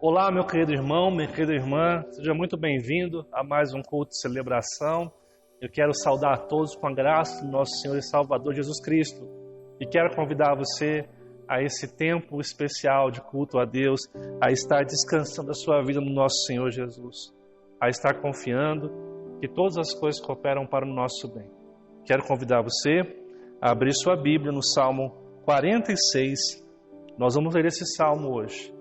Olá, meu querido irmão, minha querida irmã, seja muito bem-vindo a mais um culto de celebração. Eu quero saudar a todos com a graça do nosso Senhor e Salvador Jesus Cristo e quero convidar você a esse tempo especial de culto a Deus, a estar descansando a sua vida no nosso Senhor Jesus, a estar confiando que todas as coisas cooperam para o nosso bem. Quero convidar você a abrir sua Bíblia no Salmo 46. Nós vamos ler esse Salmo hoje.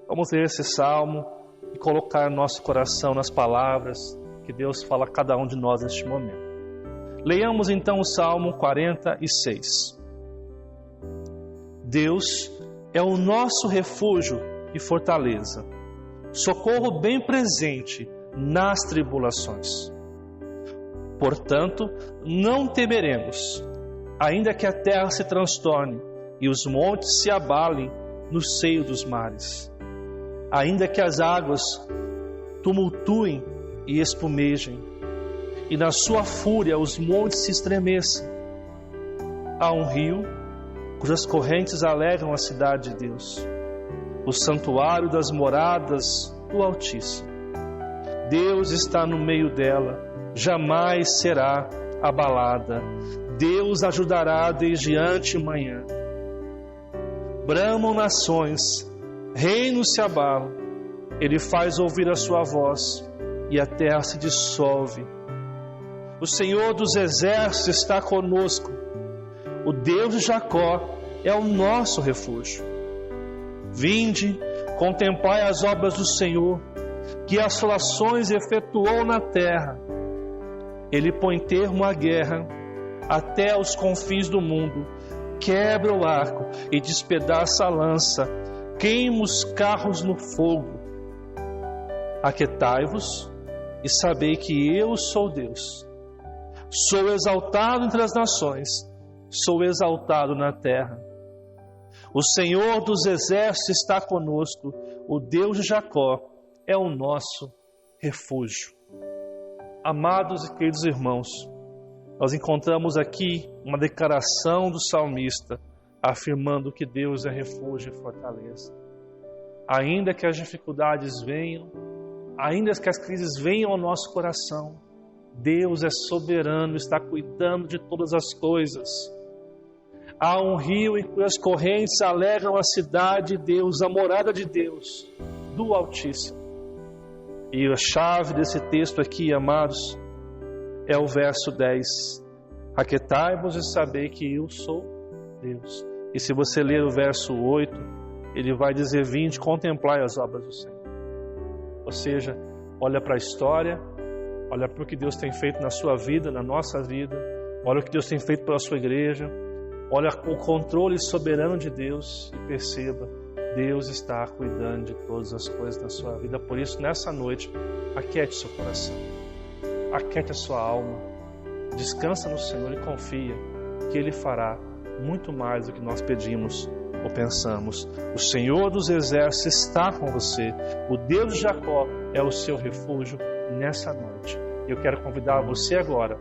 Vamos ler esse Salmo e colocar nosso coração nas palavras que Deus fala a cada um de nós neste momento. Leiamos então o Salmo 46. Deus é o nosso refúgio e fortaleza, socorro bem presente nas tribulações. Portanto, não temeremos, ainda que a terra se transtorne e os montes se abalem no seio dos mares. Ainda que as águas tumultuem e espumejem, e na sua fúria os montes se estremeçam. Há um rio cujas correntes alegram a cidade de Deus, o santuário das moradas do Altíssimo. Deus está no meio dela, jamais será abalada. Deus ajudará desde antemanhã. Bramam nações, reinos se abalam, Ele faz ouvir a sua voz e a terra se dissolve. O Senhor dos exércitos está conosco, o Deus de Jacó é o nosso refúgio. Vinde, contemplai as obras do Senhor, que assolações efetuou na terra. Ele põe termo à guerra até os confins do mundo, quebra o arco e despedaça a lança, queima os carros no fogo. Aquietai-vos e sabei que eu sou Deus. Sou exaltado entre as nações, sou exaltado na terra. O Senhor dos exércitos está conosco, o Deus de Jacó é o nosso refúgio. Amados e queridos irmãos, nós encontramos aqui uma declaração do salmista afirmando que Deus é refúgio e fortaleza. Ainda que as dificuldades venham, ainda que as crises venham ao nosso coração, Deus é soberano, está cuidando de todas as coisas. Há um rio em cujas correntes alegram a cidade de Deus, a morada de Deus, do Altíssimo. E a chave desse texto aqui, amados, é o verso 10. Aquietai-vos e sabei que eu sou Deus. E se você ler o verso 8, ele vai dizer: vinde, contemplai as obras do Senhor. Ou seja, olha para a história, olha para o que Deus tem feito na sua vida, na nossa vida, olha o que Deus tem feito pela sua igreja, olha o controle soberano de Deus e perceba, Deus está cuidando de todas as coisas na sua vida. Por isso, nessa noite, aquiete seu coração, aquiete a sua alma, descansa no Senhor e confia que Ele fará muito mais do que nós pedimos ou pensamos. O Senhor dos exércitos está com você, o Deus de Jacó é o seu refúgio nessa noite. Eu quero convidar você agora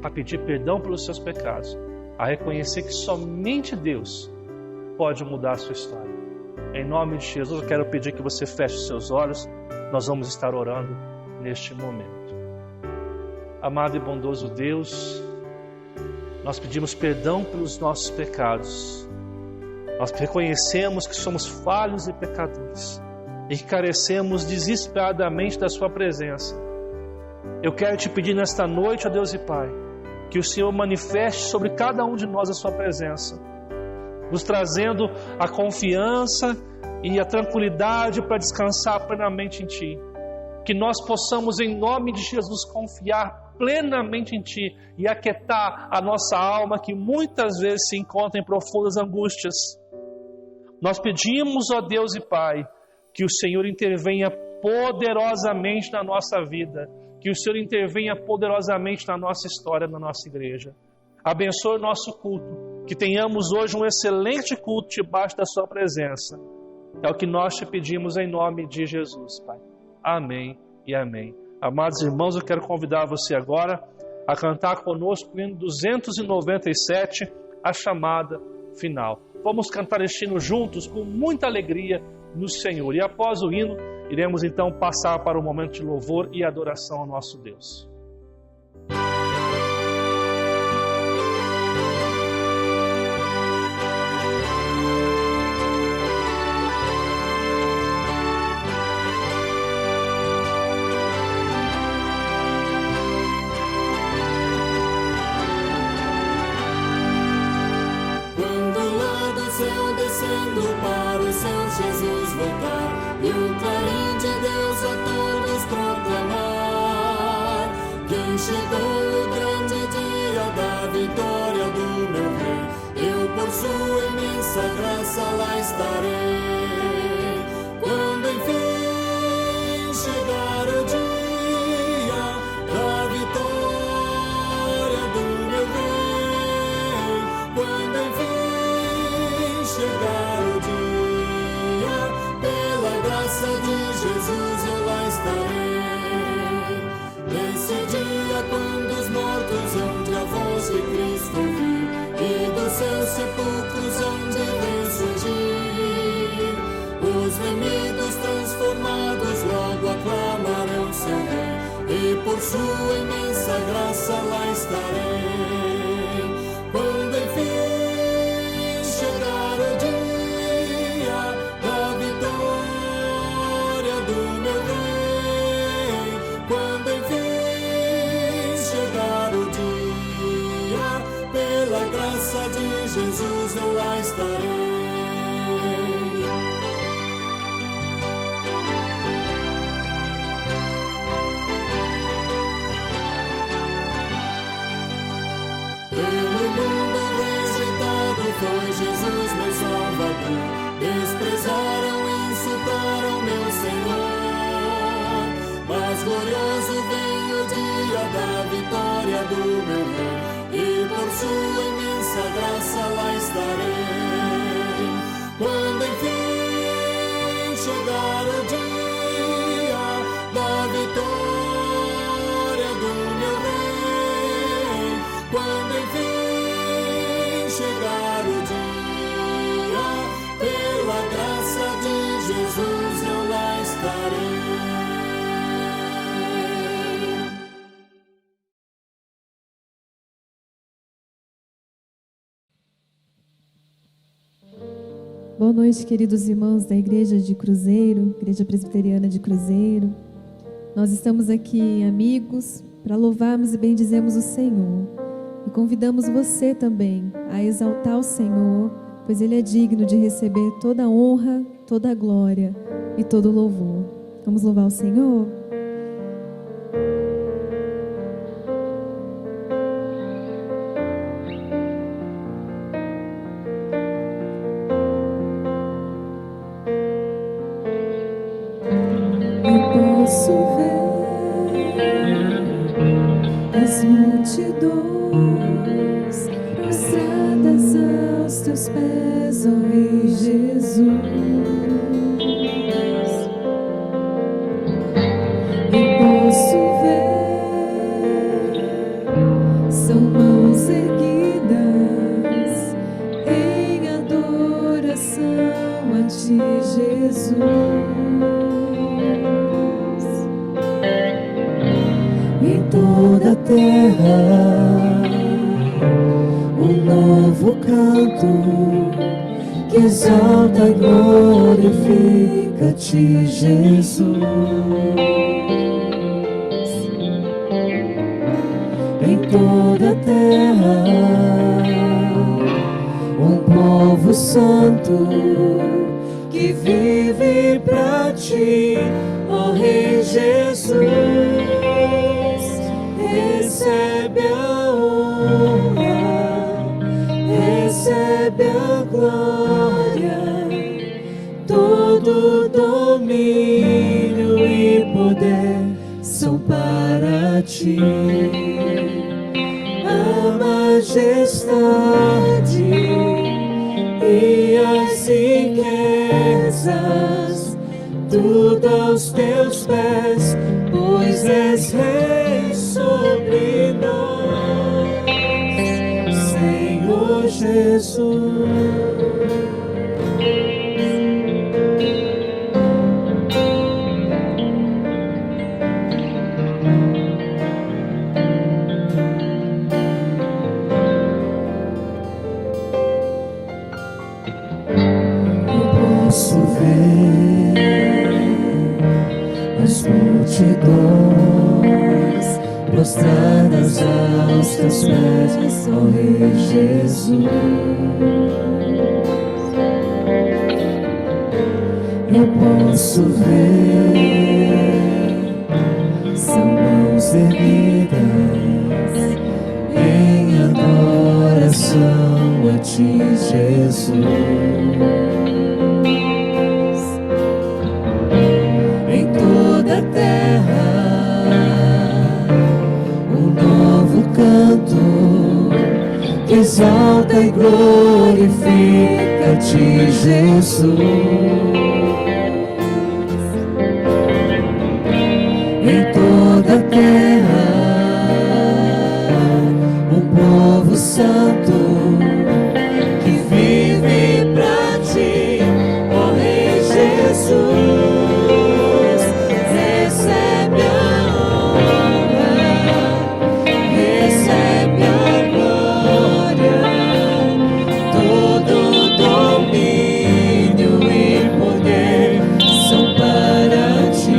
a pedir perdão pelos seus pecados, a reconhecer que somente Deus pode mudar a sua história. Em nome de Jesus, eu quero pedir que você feche os seus olhos. Nós vamos estar orando neste momento. Amado e bondoso Deus, nós pedimos perdão pelos nossos pecados. Nós reconhecemos que somos falhos e pecadores e que carecemos desesperadamente da sua presença. Eu quero te pedir nesta noite, ó Deus e Pai, que o Senhor manifeste sobre cada um de nós a sua presença, nos trazendo a confiança e a tranquilidade para descansar plenamente em Ti. Que nós possamos, em nome de Jesus, confiar plenamente em Ti e aquietar a nossa alma que muitas vezes se encontra em profundas angústias. Nós pedimos, ó Deus e Pai, que o Senhor intervenha poderosamente na nossa vida, que o Senhor intervenha poderosamente na nossa história, na nossa igreja. Abençoe o nosso culto, que tenhamos hoje um excelente culto debaixo da sua presença. É o que nós te pedimos em nome de Jesus, Pai. Amém e amém. Amados irmãos, eu quero convidar você agora a cantar conosco o hino 297, a chamada final. vamos cantar este hino juntos com muita alegria no Senhor. E após o hino, iremos então passar para o momento de louvor e adoração ao nosso Deus. Para os céus Jesus voltar e o clarim de Deus a todos proclamar. Quem chegou o grande dia da vitória do meu rei, eu por sua imensa graça lá estarei. Quando enfim chegar o dia da vitória do meu rei, quando enfim chegar o dia, pela graça de Jesus eu lá estarei. Nesse dia, quando os mortos hão de a voz de Cristo ouvir, e dos seus sepulcros hão de ressurgir, os remidos transformados logo aclamarão seu rei, e por sua imensa graça lá estarei. Quando enfim chegar o dia da vitória do meu rei, quando enfim chegar o dia, pela graça de Jesus eu lá estarei. Foi Jesus meu Salvador, desprezaram e insultaram meu Senhor, mas glorioso vem o dia da vitória do meu rei, e por sua imensa graça lá estarei. Quando enfim chegar o dia da vitória do meu rei, quando enfim chegar o dia, pela graça de Jesus eu lá estarei. Boa noite, queridos irmãos da Igreja de Cruzeiro, Igreja Presbiteriana de Cruzeiro. Nós estamos aqui, amigos, para louvarmos e bendizermos o Senhor. E convidamos você também a exaltar o Senhor, pois Ele é digno de receber toda a honra, toda a glória e todo o louvor. Vamos louvar o Senhor? Eu posso ver as multidões prostradas aos teus pés, ó Rei Jesus. Eu posso ver, são mãos erguidas em adoração a ti, Jesus. Toda a terra, um novo canto que exalta e glorifica-te, Jesus. Em toda a terra, um povo santo que vive pra ti, ó Rei Jesus. Recebe a honra, recebe a glória, todo domínio e poder são para ti. A majestade e as riquezas, tudo aos teus pés, pois és Rei sobre nós, Senhor Jesus. multidões prostradas aos teus pés, ó Rei Jesus. Eu posso ver, são mãos erguidas em adoração a ti, Jesus. Em toda a terra um novo canto que exalta e glorifica a ti, Jesus. Em toda a terra, um povo santo que vive pra ti, ó Rei Jesus. Recebe a honra, recebe a glória, todo domínio e poder são para ti.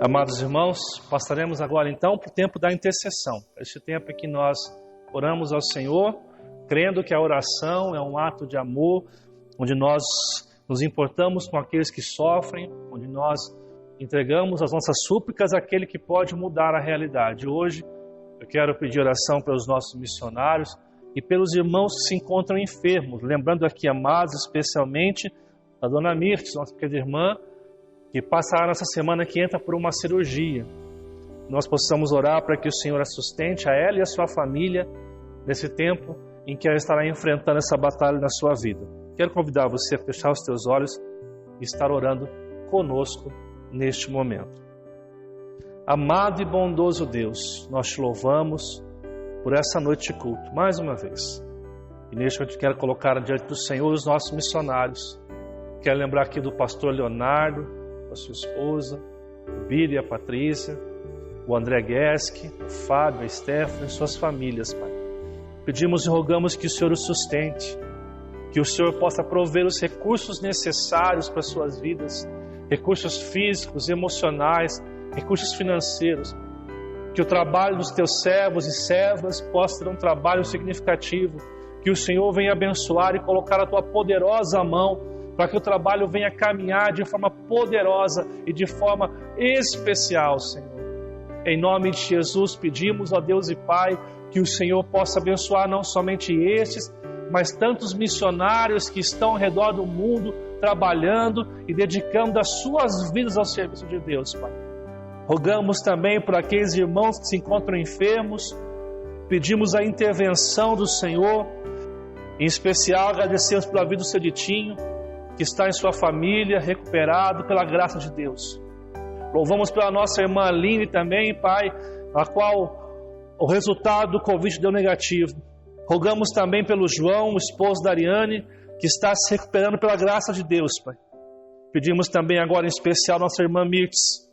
Amados irmãos, passaremos agora então para o tempo da intercessão. Este tempo em que nós oramos ao Senhor, crendo que a oração é um ato de amor, onde nós nos importamos com aqueles que sofrem, onde nós entregamos as nossas súplicas àquele que pode mudar a realidade. Hoje eu quero pedir oração pelos nossos missionários e pelos irmãos que se encontram enfermos, lembrando aqui, amados, especialmente a Dona Mirtes, nossa querida irmã, que passará nessa semana que entra por uma cirurgia. Nós possamos orar para que o Senhor a sustente, a ela e a sua família, nesse tempo em que ela estará enfrentando essa batalha na sua vida. Quero convidar você a fechar os teus olhos e estar orando conosco neste momento. Amado e bondoso Deus, nós te louvamos por essa noite de culto, mais uma vez. E neste momento quero colocar diante do Senhor os nossos missionários. Quero lembrar aqui do pastor Leonardo, a sua esposa, o Billy e a Patrícia, o André Guesque, o Fábio, a Stephanie e suas famílias, Pai. Pedimos e rogamos que o Senhor os sustente, que o Senhor possa prover os recursos necessários para as suas vidas, recursos físicos, emocionais, recursos financeiros, que o trabalho dos teus servos e servas possa ter um trabalho significativo, que o Senhor venha abençoar e colocar a tua poderosa mão para que o trabalho venha caminhar de forma poderosa e de forma especial, Senhor. Em nome de Jesus pedimos, ó Deus e Pai, que o Senhor possa abençoar não somente estes, mas tantos missionários que estão ao redor do mundo, trabalhando e dedicando as suas vidas ao serviço de Deus, Pai. Rogamos também por aqueles irmãos que se encontram enfermos, pedimos a intervenção do Senhor, em especial agradecemos pela vida do seu Ditinho, que está em sua família, recuperado pela graça de Deus. Louvamos pela nossa irmã Aline também, Pai, a qual o resultado do Covid deu negativo. Rogamos também pelo João, o esposo da Ariane, que está se recuperando pela graça de Deus, Pai. Pedimos também agora em especial nossa irmã Mirtes.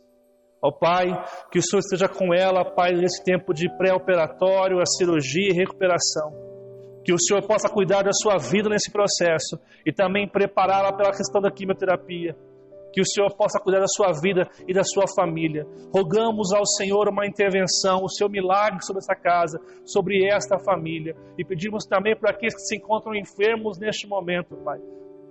Ó Pai, que o Senhor esteja com ela, Pai, nesse tempo de pré-operatório, a cirurgia e recuperação. Que o Senhor possa cuidar da sua vida nesse processo e também prepará-la pela questão da quimioterapia. que o Senhor possa cuidar da sua vida e da sua família. Rogamos ao Senhor uma intervenção, o seu milagre sobre essa casa, sobre esta família. E pedimos também para aqueles que se encontram enfermos neste momento, Pai,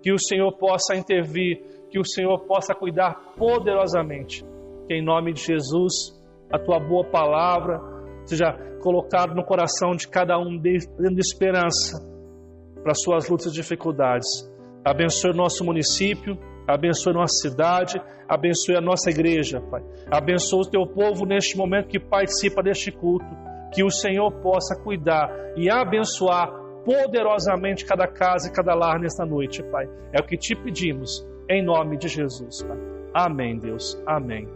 que o Senhor possa intervir, que o Senhor possa cuidar poderosamente. Que em nome de Jesus, a tua boa palavra seja colocada no coração de cada um, dando esperança para as suas lutas e dificuldades. Abençoe o nosso município, abençoe a nossa cidade, abençoe a nossa igreja, Pai. Abençoe o teu povo neste momento que participa deste culto. Que o Senhor possa cuidar e abençoar poderosamente cada casa e cada lar nesta noite, Pai. É o que te pedimos, em nome de Jesus, Pai. Amém, Deus. Amém.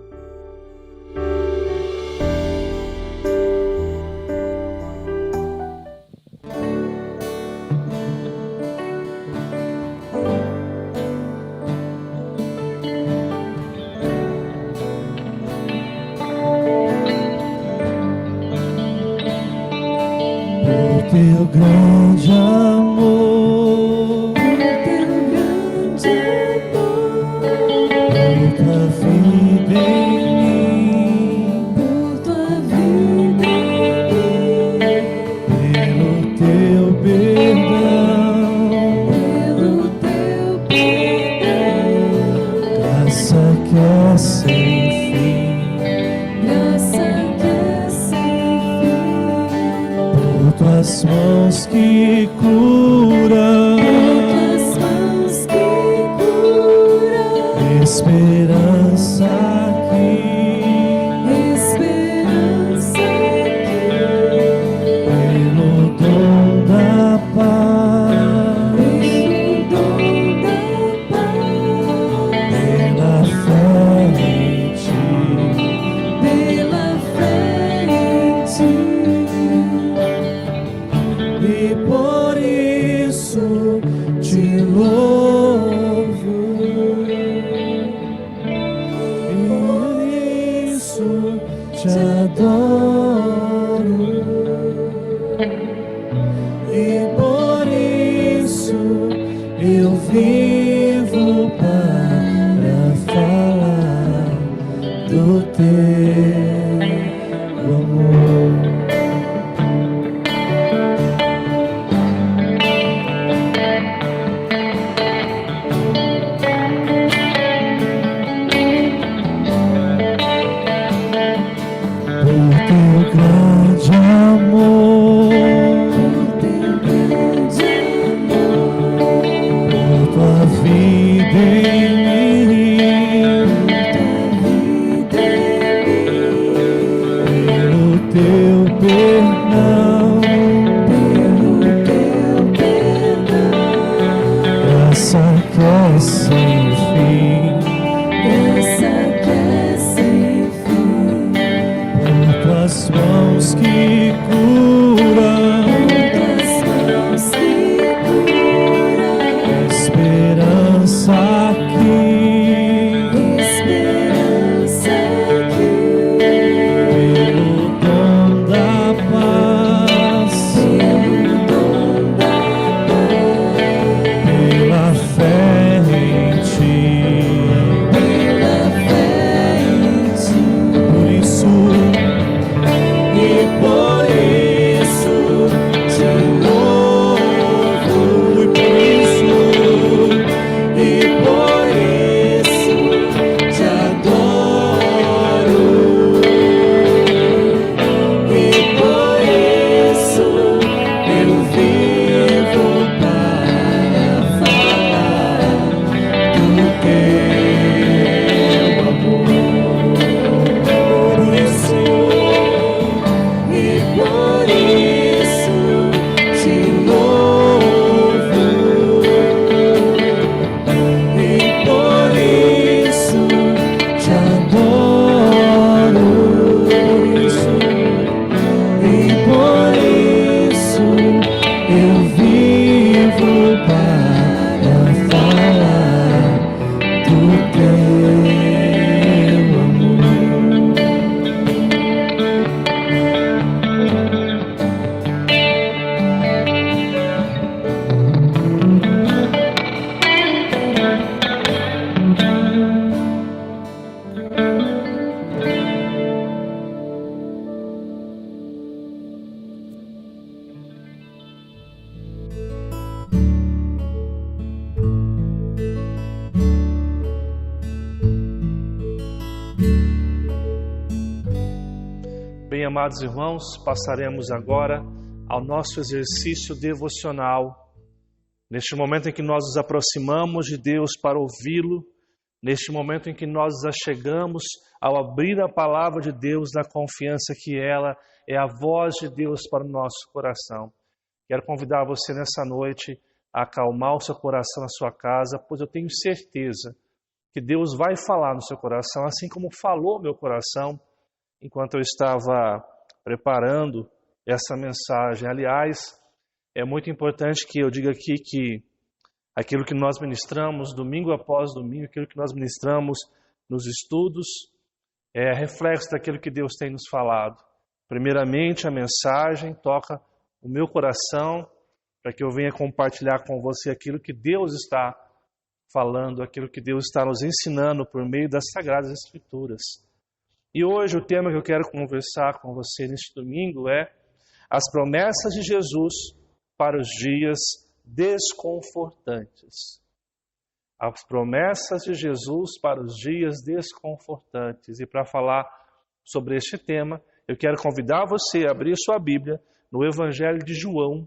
Teu grande amor, por tua vida em mim, pelo teu perdão, graça que é sem fim. Tuas mãos que curam, esperança aqui, pelo dom da paz, pela fé em ti. E por isso te louvo, e por isso te adoro, e por isso eu vivo para falar do teu amor. Bem, amados irmãos, passaremos agora ao nosso exercício devocional. Neste momento em que nós nos aproximamos de Deus para ouvi-lo, neste momento em que nós nos achegamos ao abrir a palavra de Deus na confiança que ela é a voz de Deus para o nosso coração. Quero convidar você nessa noite a acalmar o seu coração na sua casa, pois eu tenho certeza que Deus vai falar no seu coração, assim como falou no meu coração enquanto eu estava preparando essa mensagem. Aliás, é muito importante que eu diga aqui que aquilo que nós ministramos domingo após domingo, aquilo que nós ministramos nos estudos, é reflexo daquilo que Deus tem nos falado. Primeiramente, a mensagem toca o meu coração para que eu venha compartilhar com você aquilo que Deus está falando, aquilo que Deus está nos ensinando por meio das Sagradas Escrituras. E hoje o tema que eu quero conversar com você neste domingo é as promessas de Jesus para os dias desconfortantes. As promessas de Jesus para os dias desconfortantes. E para falar sobre este tema, eu quero convidar você a abrir sua Bíblia no Evangelho de João,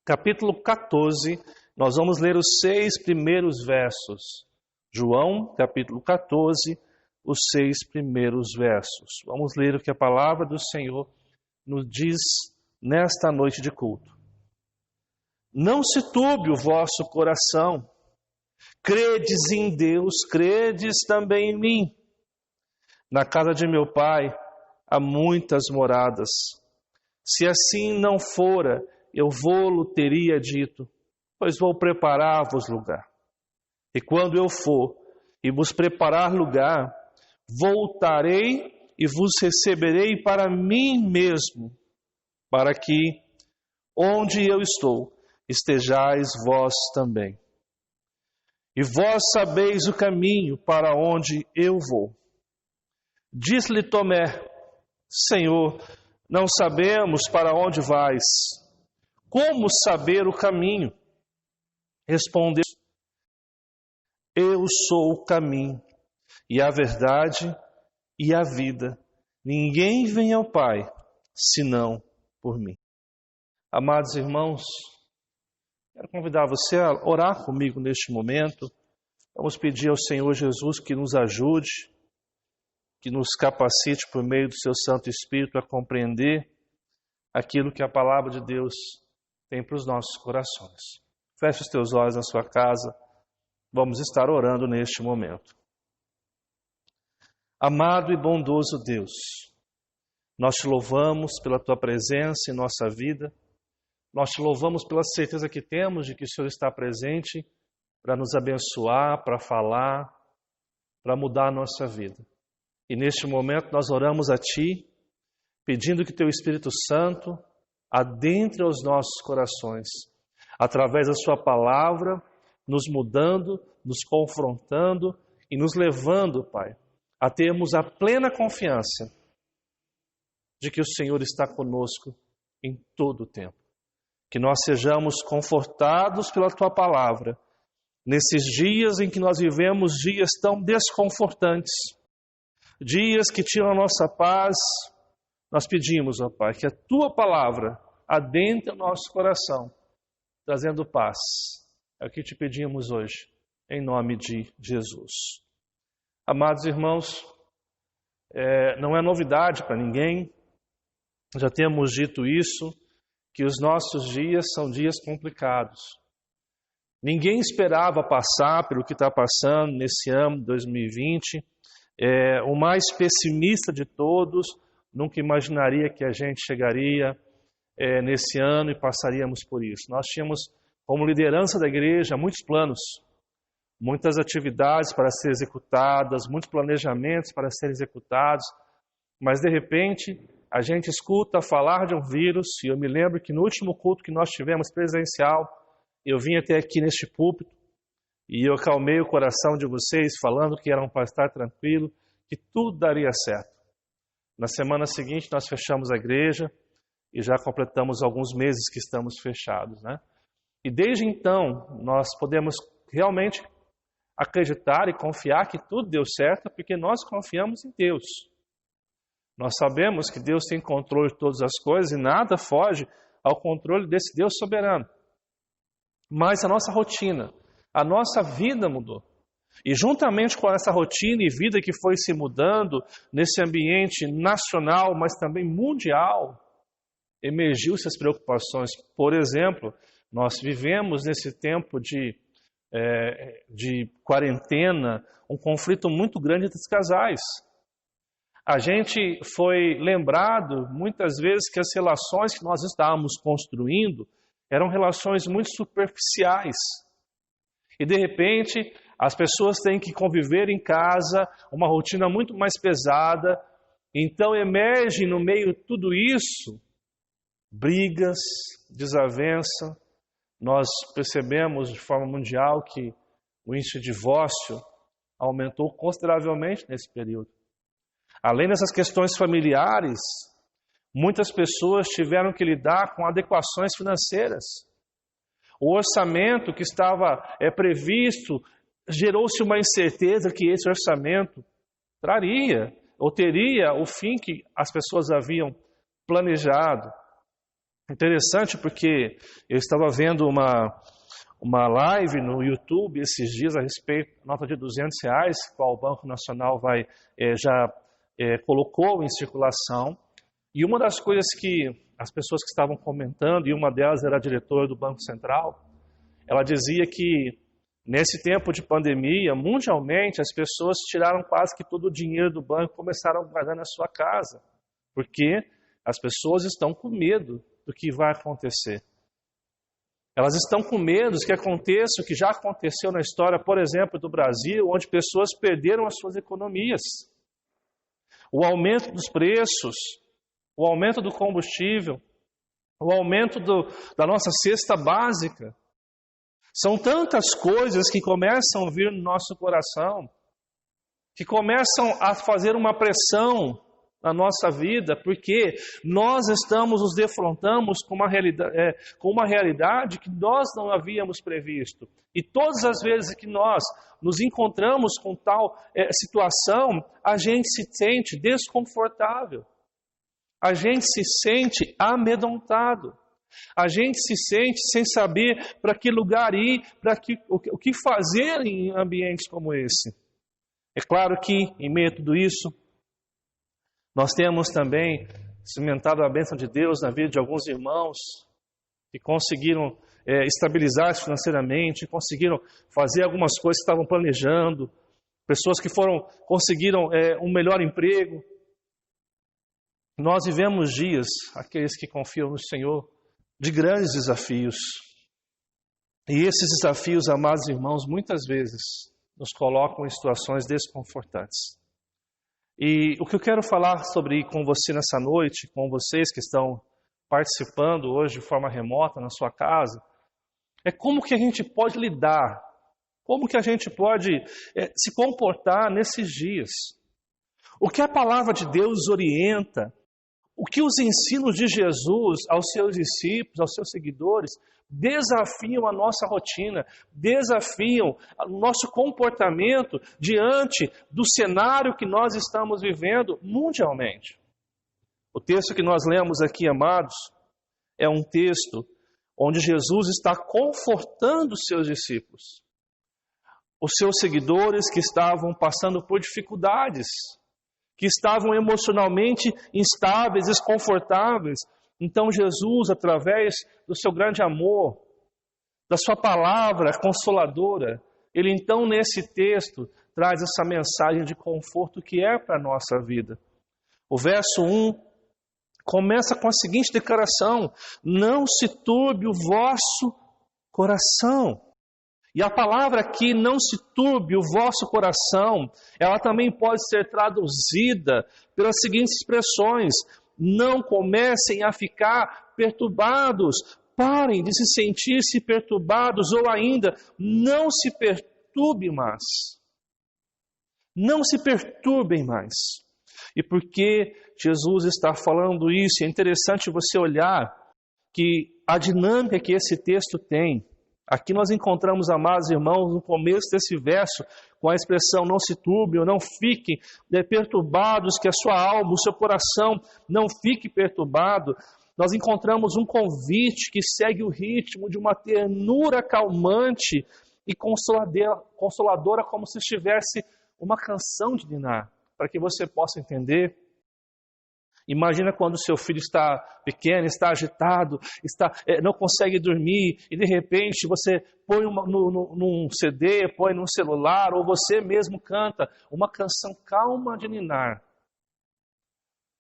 capítulo 14. Nós vamos ler os 6 primeiros versos. João, capítulo 14, os 6 primeiros versos. Vamos ler o que a palavra do Senhor nos diz nesta noite de culto. Não se turbe o vosso coração. Credes em Deus, credes também em mim. Na casa de meu Pai há muitas moradas. Se assim não fora, eu vou-lo teria dito, pois vou preparar-vos lugar. E quando eu for e vos preparar lugar, voltarei e vos receberei para mim mesmo, para que, onde eu estou, estejais vós também. E vós sabeis o caminho para onde eu vou. Disse-lhe Tomé: Senhor, não sabemos para onde vais. Como saber o caminho? Respondeu: Eu sou o caminho, e a verdade, e a vida. Ninguém vem ao Pai, senão por mim. Amados irmãos, quero convidar você a orar comigo neste momento. Vamos pedir ao Senhor Jesus que nos ajude, que nos capacite por meio do seu Santo Espírito a compreender aquilo que a palavra de Deus tem para os nossos corações. Feche os teus olhos na sua casa. Vamos estar orando neste momento. Amado e bondoso Deus, nós te louvamos pela tua presença em nossa vida. Nós te louvamos pela certeza que temos de que o Senhor está presente para nos abençoar, para falar, para mudar a nossa vida. E neste momento nós oramos a Ti, pedindo que Teu Espírito Santo adentre aos nossos corações, através da Sua palavra, nos mudando, nos confrontando e nos levando, Pai, a termos a plena confiança de que o Senhor está conosco em todo o tempo. Que nós sejamos confortados pela Tua palavra, nesses dias em que nós vivemos dias tão desconfortantes, dias que tiram a nossa paz. Nós pedimos, ó Pai, que a Tua palavra adentre o nosso coração, trazendo paz. É o que te pedimos hoje, em nome de Jesus. Amados irmãos, não é novidade para ninguém, já temos dito isso, que os nossos dias são dias complicados. Ninguém esperava passar pelo que está passando nesse ano de 2020. O mais pessimista de todos nunca imaginaria que a gente chegaria nesse ano e passaríamos por isso. Nós tínhamos, como liderança da igreja, muitos planos, muitas atividades para serem executadas, muitos planejamentos para serem executados, mas de repente a gente escuta falar de um vírus, e eu me lembro que no último culto que nós tivemos presencial, eu vim até aqui neste púlpito, e eu acalmei o coração de vocês, falando que eram para estar tranquilo, que tudo daria certo. Na semana seguinte nós fechamos a igreja, e já completamos alguns meses que estamos fechados, né? E desde então, nós podemos realmente acreditar e confiar que tudo deu certo, porque nós confiamos em Deus. Nós sabemos que Deus tem controle de todas as coisas e nada foge ao controle desse Deus soberano. Mas a nossa rotina, a nossa vida mudou. E juntamente com essa rotina e vida que foi se mudando nesse ambiente nacional, mas também mundial, emergiu-se as preocupações. Por exemplo, nós vivemos nesse tempo de quarentena um conflito muito grande entre os casais. A gente foi lembrado muitas vezes que as relações que nós estávamos construindo eram relações muito superficiais. E de repente as pessoas têm que conviver em casa, uma rotina muito mais pesada. Então emerge no meio de tudo isso brigas, desavença. Nós percebemos de forma mundial que o índice de divórcio aumentou consideravelmente nesse período. Além dessas questões familiares, muitas pessoas tiveram que lidar com adequações financeiras. O orçamento que estava previsto, gerou-se uma incerteza que esse orçamento traria ou teria o fim que as pessoas haviam planejado. Interessante porque eu estava vendo uma live no YouTube esses dias a respeito da nota de R$200, qual o Banco Nacional já colocou em circulação. E uma das coisas que as pessoas que estavam comentando, e uma delas era a diretora do Banco Central, ela dizia que nesse tempo de pandemia, mundialmente, as pessoas tiraram quase que todo o dinheiro do banco e começaram a guardar na sua casa, porque as pessoas estão com medo do que vai acontecer. Elas estão com medo que aconteça o que já aconteceu na história, por exemplo, do Brasil, onde pessoas perderam as suas economias. O aumento dos preços, o aumento do combustível, o aumento da nossa cesta básica. São tantas coisas que começam a vir no nosso coração, que começam a fazer uma pressão na nossa vida, porque nós nos defrontamos com uma realidade que nós não havíamos previsto. E todas as vezes que nós nos encontramos com tal situação, a gente se sente desconfortável, a gente se sente amedrontado, a gente se sente sem saber para que lugar ir, o que fazer em ambientes como esse. É claro que, em meio a tudo isso, nós temos também cimentado a bênção de Deus na vida de alguns irmãos que conseguiram estabilizar-se financeiramente, conseguiram fazer algumas coisas que estavam planejando, pessoas que conseguiram um melhor emprego. Nós vivemos dias, aqueles que confiam no Senhor, de grandes desafios. E esses desafios, amados irmãos, muitas vezes nos colocam em situações desconfortantes. E o que eu quero falar com você nessa noite, com vocês que estão participando hoje de forma remota na sua casa, é como que a gente pode lidar, como que a gente pode se comportar nesses dias. O que a palavra de Deus orienta, o que os ensinos de Jesus aos seus discípulos, aos seus seguidores, desafiam a nossa rotina, desafiam o nosso comportamento diante do cenário que nós estamos vivendo mundialmente. O texto que nós lemos aqui, amados, é um texto onde Jesus está confortando os seus discípulos, os seus seguidores que estavam passando por dificuldades, que estavam emocionalmente instáveis, desconfortáveis. Então Jesus, através do seu grande amor, da sua palavra consoladora, ele então nesse texto traz essa mensagem de conforto que é para a nossa vida. O verso 1 começa com a seguinte declaração: não se turbe o vosso coração. E a palavra aqui, não se turbe o vosso coração, ela também pode ser traduzida pelas seguintes expressões: não comecem a ficar perturbados, parem de se sentir-se perturbados, ou ainda, não se perturbem mais. Não se perturbem mais. E por que Jesus está falando isso? É interessante você olhar que a dinâmica que esse texto tem Aqui nós encontramos, amados irmãos, no começo desse verso, com a expressão não se turbe ou não fiquem perturbados, que a sua alma, o seu coração não fique perturbado. Nós encontramos um convite que segue o ritmo de uma ternura calmante e consoladora, como se estivesse uma canção de ninar, para que você possa entender. Imagina quando o seu filho está pequeno, está agitado, não consegue dormir, e de repente você põe num CD, põe num celular, ou você mesmo canta uma canção calma de ninar.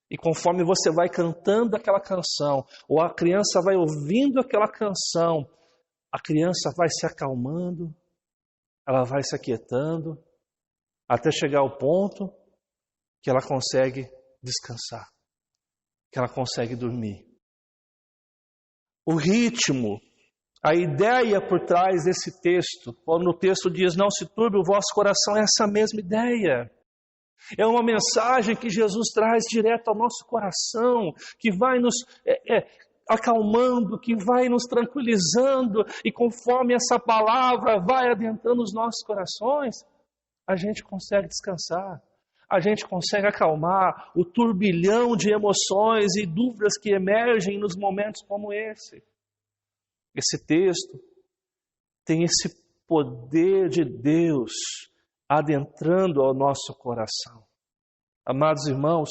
E conforme você vai cantando aquela canção, ou a criança vai ouvindo aquela canção, a criança vai se acalmando, ela vai se aquietando, até chegar ao ponto que ela consegue descansar, que ela consegue dormir. O ritmo, a ideia por trás desse texto, quando o texto diz não se turbe o vosso coração, é essa mesma ideia. É uma mensagem que Jesus traz direto ao nosso coração, que vai nos acalmando, que vai nos tranquilizando, e conforme essa palavra vai adentrando os nossos corações, a gente consegue descansar. A gente consegue acalmar o turbilhão de emoções e dúvidas que emergem nos momentos como esse. Esse texto tem esse poder de Deus adentrando ao nosso coração. Amados irmãos,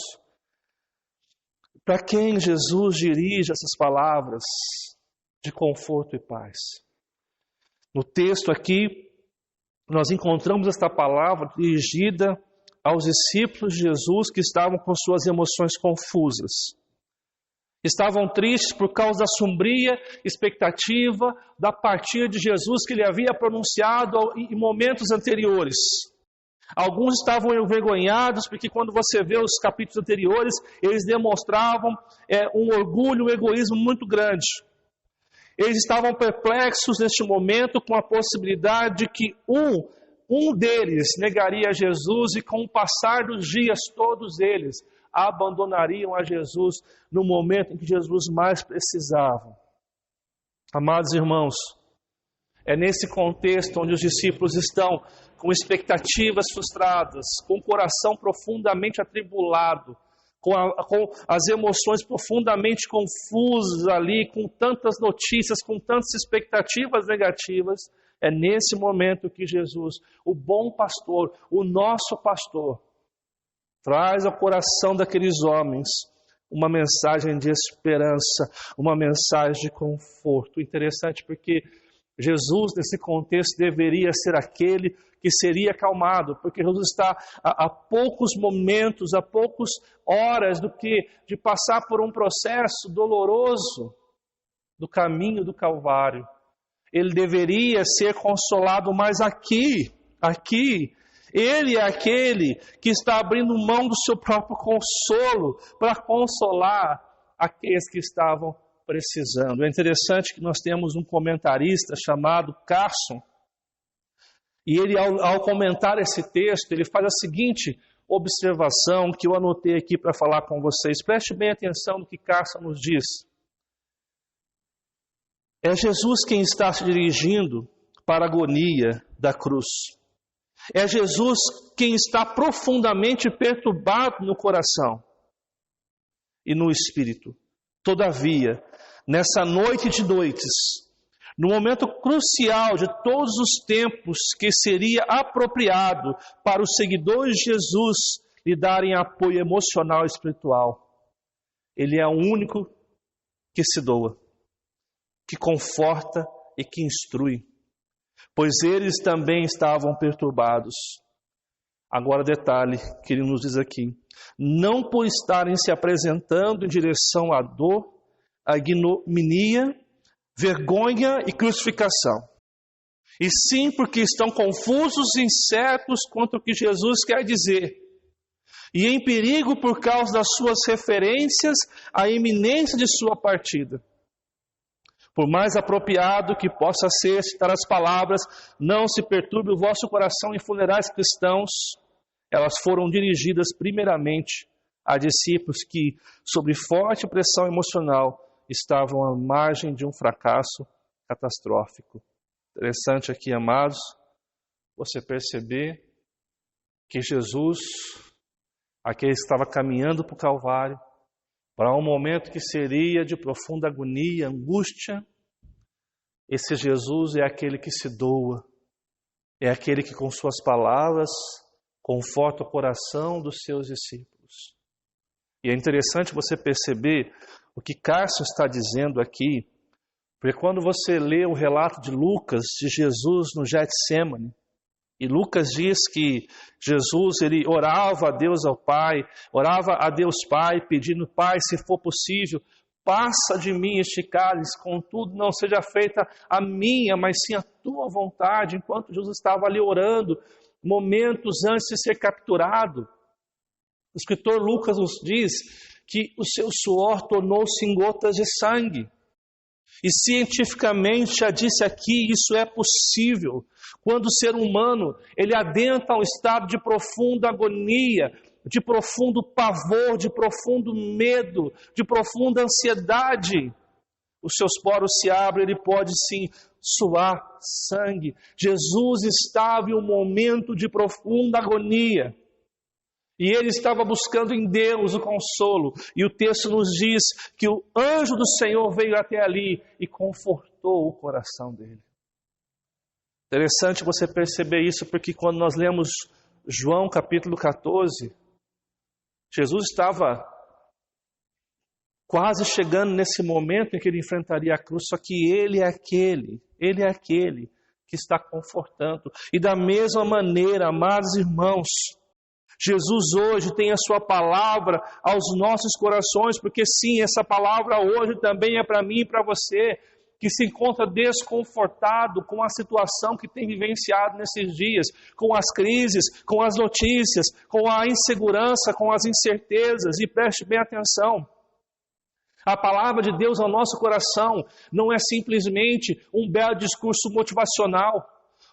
para quem Jesus dirige essas palavras de conforto e paz? No texto aqui, nós encontramos esta palavra dirigida aos discípulos de Jesus que estavam com suas emoções confusas. Estavam tristes por causa da sombria expectativa da partida de Jesus que ele havia pronunciado em momentos anteriores. Alguns estavam envergonhados porque quando você vê os capítulos anteriores, eles demonstravam um orgulho, um egoísmo muito grande. Eles estavam perplexos neste momento com a possibilidade de que um deles negaria Jesus e com o passar dos dias todos eles abandonariam a Jesus no momento em que Jesus mais precisava. Amados irmãos, é nesse contexto onde os discípulos estão com expectativas frustradas, com o coração profundamente atribulado, com as emoções profundamente confusas ali, com tantas notícias, com tantas expectativas negativas. É nesse momento que Jesus, o bom pastor, o nosso pastor, traz ao coração daqueles homens uma mensagem de esperança, uma mensagem de conforto. Interessante porque Jesus, nesse contexto, deveria ser aquele que seria acalmado, porque Jesus está a poucos momentos, a poucas horas de passar por um processo doloroso do caminho do Calvário. Ele deveria ser consolado, mas aqui, ele é aquele que está abrindo mão do seu próprio consolo para consolar aqueles que estavam precisando. É interessante que nós temos um comentarista chamado Carson, e ele, ao comentar esse texto, ele faz a seguinte observação que eu anotei aqui para falar com vocês. Preste bem atenção no que Carson nos diz. É Jesus quem está se dirigindo para a agonia da cruz. É Jesus quem está profundamente perturbado no coração e no espírito. Todavia, nessa noite de noites, no momento crucial de todos os tempos que seria apropriado para os seguidores de Jesus lhe darem apoio emocional e espiritual, ele é o único que se doa, que conforta e que instrui, pois eles também estavam perturbados. Agora detalhe que ele nos diz aqui, não por estarem se apresentando em direção à dor, à ignominia, vergonha e crucificação, e sim porque estão confusos e incertos quanto ao que Jesus quer dizer, e em perigo por causa das suas referências à iminência de sua partida. Por mais apropriado que possa ser citar as palavras, não se perturbe o vosso coração em funerais cristãos, elas foram dirigidas primeiramente a discípulos que, sob forte pressão emocional, estavam à margem de um fracasso catastrófico. Interessante aqui, amados, você perceber que Jesus, aquele que estava caminhando para o Calvário, para um momento que seria de profunda agonia, angústia, esse Jesus é aquele que se doa, é aquele que com suas palavras conforta o coração dos seus discípulos. E é interessante você perceber o que Cássio está dizendo aqui, porque quando você lê o relato de Lucas, de Jesus no Getsêmani, e Lucas diz que Jesus ele orava a Deus ao Pai, orava a Deus Pai, pedindo: Pai, se for possível, passa de mim este cálice, contudo não seja feita a minha, mas sim a tua vontade. Enquanto Jesus estava ali orando, momentos antes de ser capturado, o escritor Lucas nos diz que o seu suor tornou-se em gotas de sangue. E cientificamente, já disse aqui, isso é possível quando o ser humano ele adentra um estado de profunda agonia, de profundo pavor, de profundo medo, de profunda ansiedade. Os seus poros se abrem, ele pode sim suar sangue. Jesus estava em um momento de profunda agonia. E ele estava buscando em Deus o consolo. E o texto nos diz que o anjo do Senhor veio até ali e confortou o coração dele. Interessante você perceber isso, porque quando nós lemos João capítulo 14, Jesus estava quase chegando nesse momento em que ele enfrentaria a cruz, só que ele é aquele que está confortando. E da mesma maneira, amados irmãos, Jesus hoje tem a sua palavra aos nossos corações, porque sim, essa palavra hoje também é para mim e para você, que se encontra desconfortado com a situação que tem vivenciado nesses dias, com as crises, com as notícias, com a insegurança, com as incertezas. E preste bem atenção, a palavra de Deus ao nosso coração não é simplesmente um belo discurso motivacional,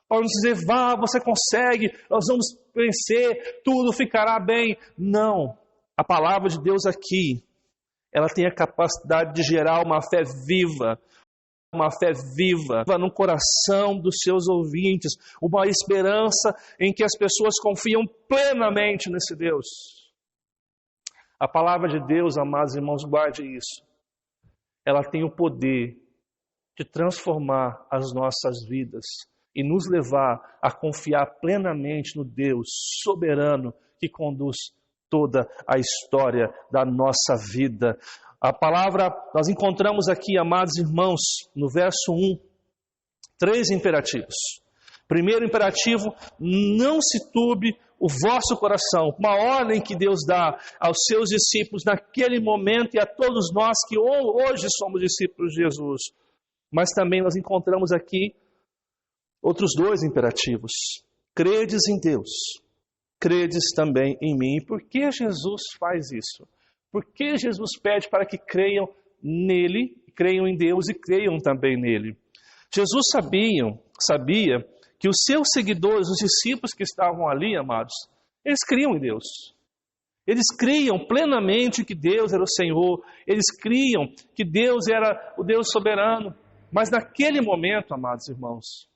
para nos dizer: vá, você consegue, nós vamos vencer, tudo ficará bem. Não, a palavra de Deus aqui, ela tem a capacidade de gerar uma fé viva no coração dos seus ouvintes, uma esperança em que as pessoas confiam plenamente nesse Deus. A palavra de Deus, amados irmãos, guarde isso, ela tem o poder de transformar as nossas vidas e nos levar a confiar plenamente no Deus soberano que conduz toda a história da nossa vida. A palavra, nós encontramos aqui, amados irmãos, no verso 1, 3 imperativos. Primeiro imperativo: não se turbe o vosso coração. Uma ordem que Deus dá aos seus discípulos naquele momento e a todos nós que hoje somos discípulos de Jesus. Mas também nós encontramos aqui outros 2 imperativos. Credes em Deus, credes também em mim. E por que Jesus faz isso? Por que Jesus pede para que creiam nele, creiam em Deus e creiam também nele? Jesus sabia que os seus seguidores, os discípulos que estavam ali, amados, eles criam em Deus. Eles criam plenamente que Deus era o Senhor, eles criam que Deus era o Deus soberano. Mas naquele momento, amados irmãos,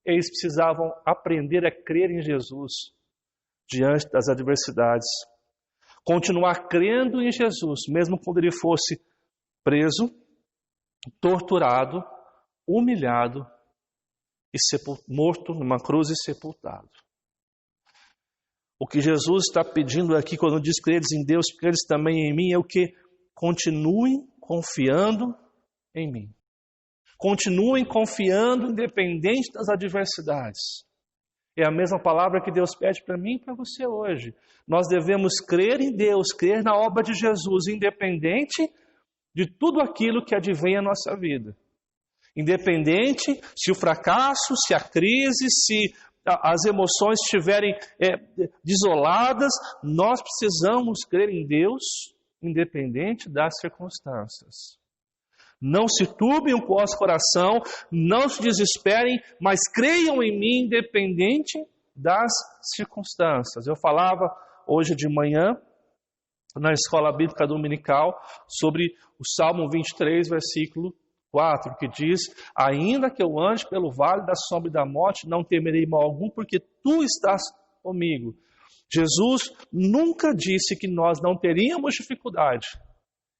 eles precisavam aprender a crer em Jesus diante das adversidades. Continuar crendo em Jesus, mesmo quando ele fosse preso, torturado, humilhado e morto numa cruz e sepultado. O que Jesus está pedindo aqui quando diz credes em Deus, credes também em mim, é o que? Continuem confiando em mim. Continuem confiando independente das adversidades. É a mesma palavra que Deus pede para mim e para você hoje. Nós devemos crer em Deus, crer na obra de Jesus, independente de tudo aquilo que advém à nossa vida. Independente se o fracasso, se a crise, se as emoções estiverem desoladas, nós precisamos crer em Deus, independente das circunstâncias. Não se turbem o vosso coração, não se desesperem, mas creiam em mim independente das circunstâncias. Eu falava hoje de manhã, na escola bíblica dominical, sobre o Salmo 23, versículo 4, que diz: ainda que eu ande pelo vale da sombra e da morte, não temerei mal algum, porque tu estás comigo. Jesus nunca disse que nós não teríamos dificuldade.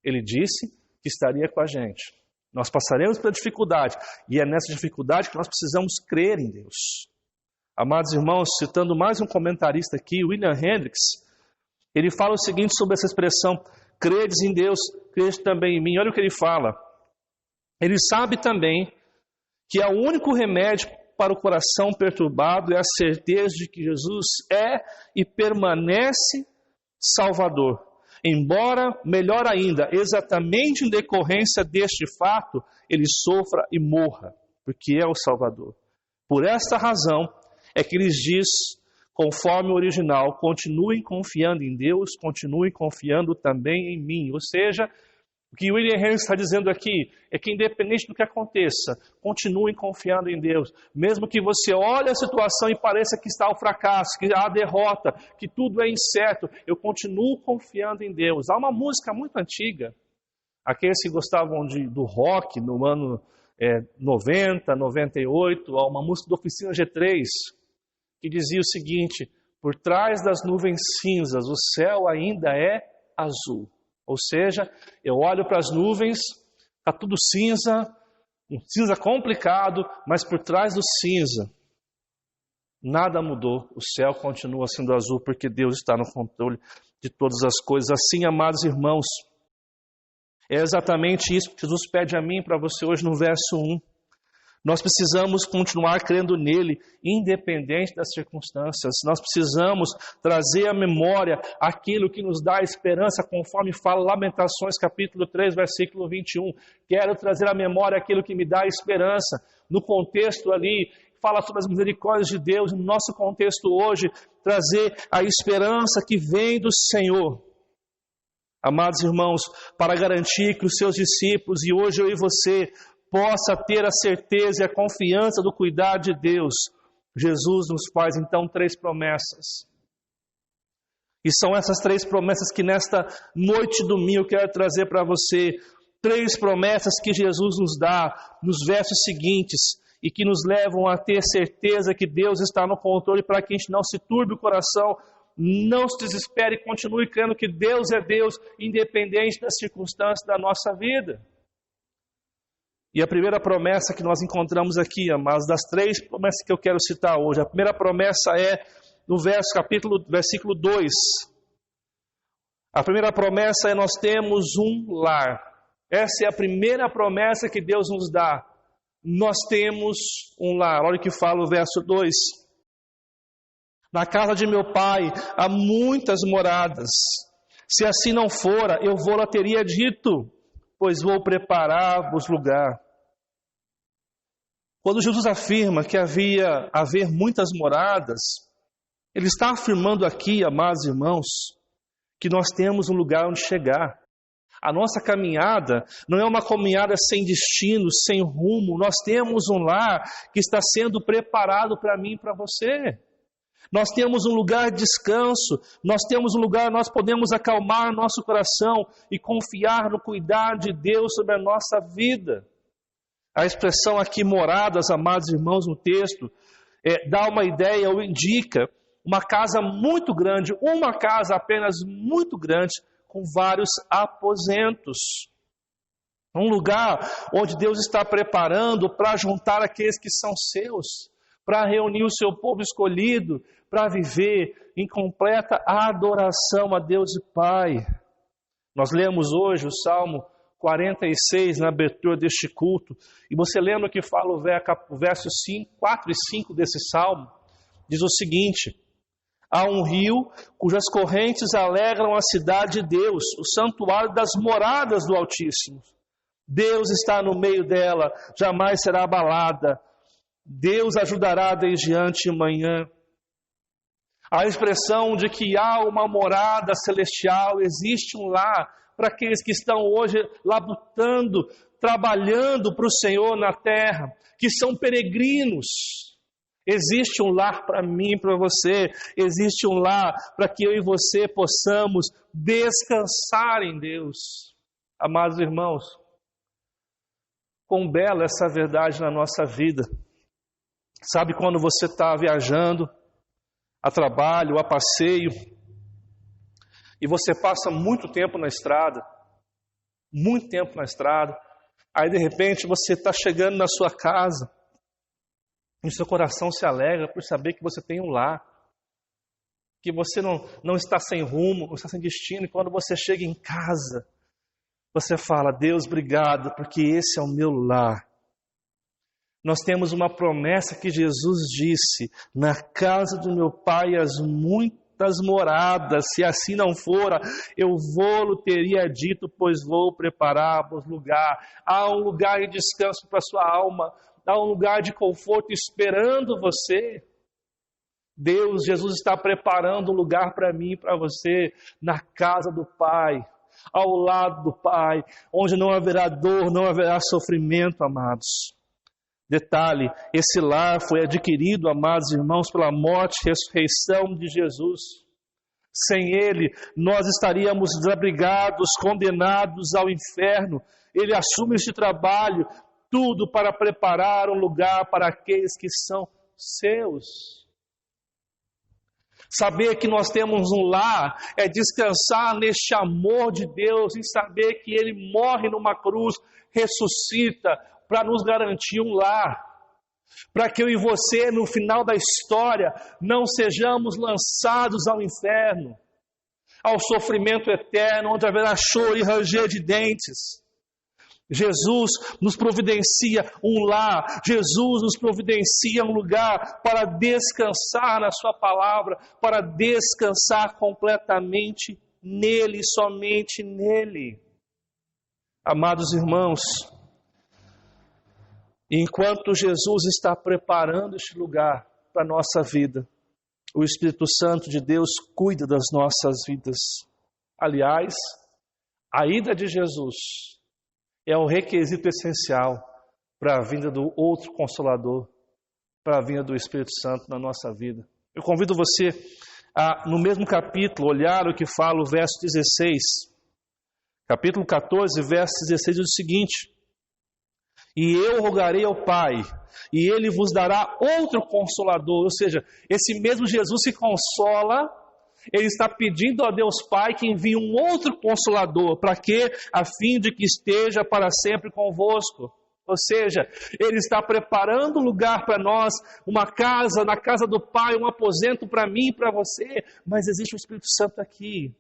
Ele disse que estaria com a gente. Nós passaremos pela dificuldade, e é nessa dificuldade que nós precisamos crer em Deus. Amados irmãos, citando mais um comentarista aqui, William Hendricks, ele fala o seguinte sobre essa expressão: credes em Deus, credes também em mim. Olha o que ele fala. Ele sabe também que o único remédio para o coração perturbado é a certeza de que Jesus é e permanece Salvador. Embora, melhor ainda, exatamente em decorrência deste fato, ele sofra e morra, porque é o Salvador. Por esta razão é que ele diz, conforme o original: continuem confiando em Deus, continuem confiando também em mim. Ou seja, o que William Hendricks está dizendo aqui é que, independente do que aconteça, continuem confiando em Deus. Mesmo que você olhe a situação e pareça que está o fracasso, que há a derrota, que tudo é incerto, eu continuo confiando em Deus. Há uma música muito antiga, aqueles que gostavam do rock no ano 90, 98, há uma música da Oficina G3, que dizia o seguinte: por trás das nuvens cinzas, o céu ainda é azul. Ou seja, eu olho para as nuvens, está tudo cinza, um cinza complicado, mas por trás do cinza, nada mudou. O céu continua sendo azul, porque Deus está no controle de todas as coisas. Assim, amados irmãos, é exatamente isso que Jesus pede a mim e para você hoje no verso 1. Nós precisamos continuar crendo nele, independente das circunstâncias. Nós precisamos trazer à memória aquilo que nos dá esperança, conforme fala Lamentações, capítulo 3, versículo 21. Quero trazer à memória aquilo que me dá esperança. No contexto ali, fala sobre as misericórdias de Deus. No nosso contexto hoje, trazer a esperança que vem do Senhor. Amados irmãos, para garantir que os seus discípulos, e hoje eu e você, possa ter a certeza e a confiança do cuidado de Deus, Jesus nos faz então 3 promessas. E são essas 3 promessas que nesta noite de domingo eu quero trazer para você. 3 promessas que Jesus nos dá nos versos seguintes e que nos levam a ter certeza que Deus está no controle, para que a gente não se turbe o coração, não se desespere e continue crendo que Deus é Deus, independente das circunstâncias da nossa vida. E a primeira promessa que nós encontramos aqui, amados, das 3 promessas que eu quero citar hoje, a primeira promessa é no versículo 2. A primeira promessa é: nós temos um lar. Essa é a primeira promessa que Deus nos dá. Nós temos um lar. Olha o que fala o verso 2. Na casa de meu pai há muitas moradas. Se assim não fora, eu vou-la teria dito, pois vou preparar-vos lugar. Quando Jesus afirma que haver muitas moradas, ele está afirmando aqui, amados irmãos, que nós temos um lugar onde chegar. A nossa caminhada não é uma caminhada sem destino, sem rumo. Nós temos um lar que está sendo preparado para mim e para você. Nós temos um lugar de descanso, nós temos um lugar onde nós podemos acalmar nosso coração e confiar no cuidado de Deus sobre a nossa vida. A expressão aqui, moradas, amados irmãos, no texto, dá uma ideia ou indica uma casa muito grande, uma casa apenas muito grande, com vários aposentos. Um lugar onde Deus está preparando para juntar aqueles que são seus, para reunir o seu povo escolhido, para viver em completa adoração a Deus e Pai. Nós lemos hoje o Salmo 46 na abertura deste culto, e você lembra que fala o verso 4 e 5 desse Salmo? Diz o seguinte: há um rio cujas correntes alegram a cidade de Deus, o santuário das moradas do Altíssimo. Deus está no meio dela, jamais será abalada. Deus ajudará desde antemanhã. A expressão de que há uma morada celestial, existe um lar para aqueles que estão hoje labutando, trabalhando para o Senhor na terra, que são peregrinos. Existe um lar para mim e para você, existe um lar para que eu e você possamos descansar em Deus. Amados irmãos, quão bela essa verdade na nossa vida. Sabe quando você está viajando a trabalho, a passeio, e você passa muito tempo na estrada, aí de repente você está chegando na sua casa, e seu coração se alegra por saber que você tem um lar, que você não está sem rumo, não está sem destino, e quando você chega em casa, você fala: Deus, obrigado, porque esse é o meu lar. Nós temos uma promessa que Jesus disse: na casa do meu Pai as muitas moradas, se assim não fora, eu vou-lo teria dito, pois vou preparar-vos lugar. Há um lugar de descanso para a sua alma, há um lugar de conforto esperando você. Jesus está preparando um lugar para mim e para você, na casa do Pai, ao lado do Pai, onde não haverá dor, não haverá sofrimento, amados. Detalhe, esse lar foi adquirido, amados irmãos, pela morte e ressurreição de Jesus. Sem Ele, nós estaríamos desabrigados, condenados ao inferno. Ele assume este trabalho, tudo para preparar um lugar para aqueles que são seus. Saber que nós temos um lar é descansar neste amor de Deus, em saber que Ele morre numa cruz, ressuscita, para nos garantir um lar, para que eu e você, no final da história, não sejamos lançados ao inferno, ao sofrimento eterno, onde haverá choro e ranger de dentes. Jesus nos providencia um lar, Jesus nos providencia um lugar para descansar na sua palavra, para descansar completamente nele, somente nele. Amados irmãos, enquanto Jesus está preparando este lugar para a nossa vida, o Espírito Santo de Deus cuida das nossas vidas. Aliás, a ida de Jesus é o requisito essencial para a vinda do outro Consolador, para a vinda do Espírito Santo na nossa vida. Eu convido você a, no mesmo capítulo, olhar o que fala o verso 16. Capítulo 14, verso 16 diz o seguinte: e eu rogarei ao Pai, e Ele vos dará outro Consolador. Ou seja, esse mesmo Jesus que consola, Ele está pedindo a Deus Pai que envie um outro Consolador. Para quê? A fim de que esteja para sempre convosco. Ou seja, Ele está preparando um lugar para nós, uma casa, na casa do Pai, um aposento para mim e para você. Mas existe o Espírito Santo aqui,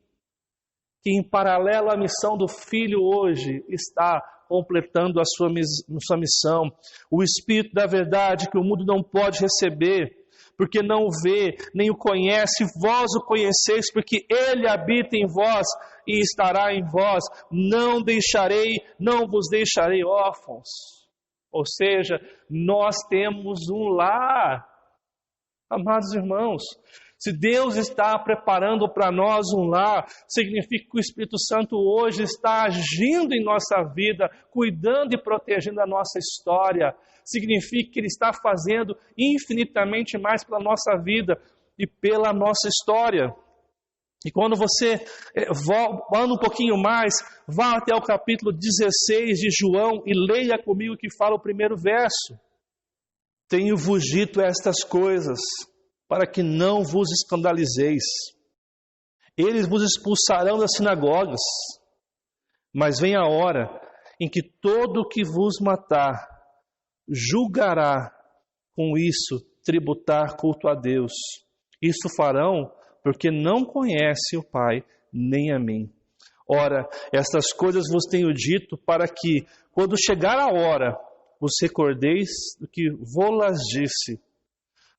que em paralelo à missão do Filho hoje, está completando a sua missão. O Espírito da verdade que o mundo não pode receber, porque não o vê, nem o conhece, vós o conheceis, porque Ele habita em vós e estará em vós. Não vos deixarei órfãos. Ou seja, nós temos um lar. Amados irmãos, se Deus está preparando para nós um lar, significa que o Espírito Santo hoje está agindo em nossa vida, cuidando e protegendo a nossa história. Significa que Ele está fazendo infinitamente mais pela nossa vida e pela nossa história. E quando você anda um pouquinho mais, vá até o capítulo 16 de João e leia comigo o que fala o primeiro verso. Tenho-vos dito estas coisas, para que não vos escandalizeis. Eles vos expulsarão das sinagogas, mas vem a hora em que todo o que vos matar julgará com isso tributar culto a Deus. Isso farão porque não conhecem o Pai nem a mim. Ora, estas coisas vos tenho dito para que, quando chegar a hora, vos recordeis do que vou-las disse.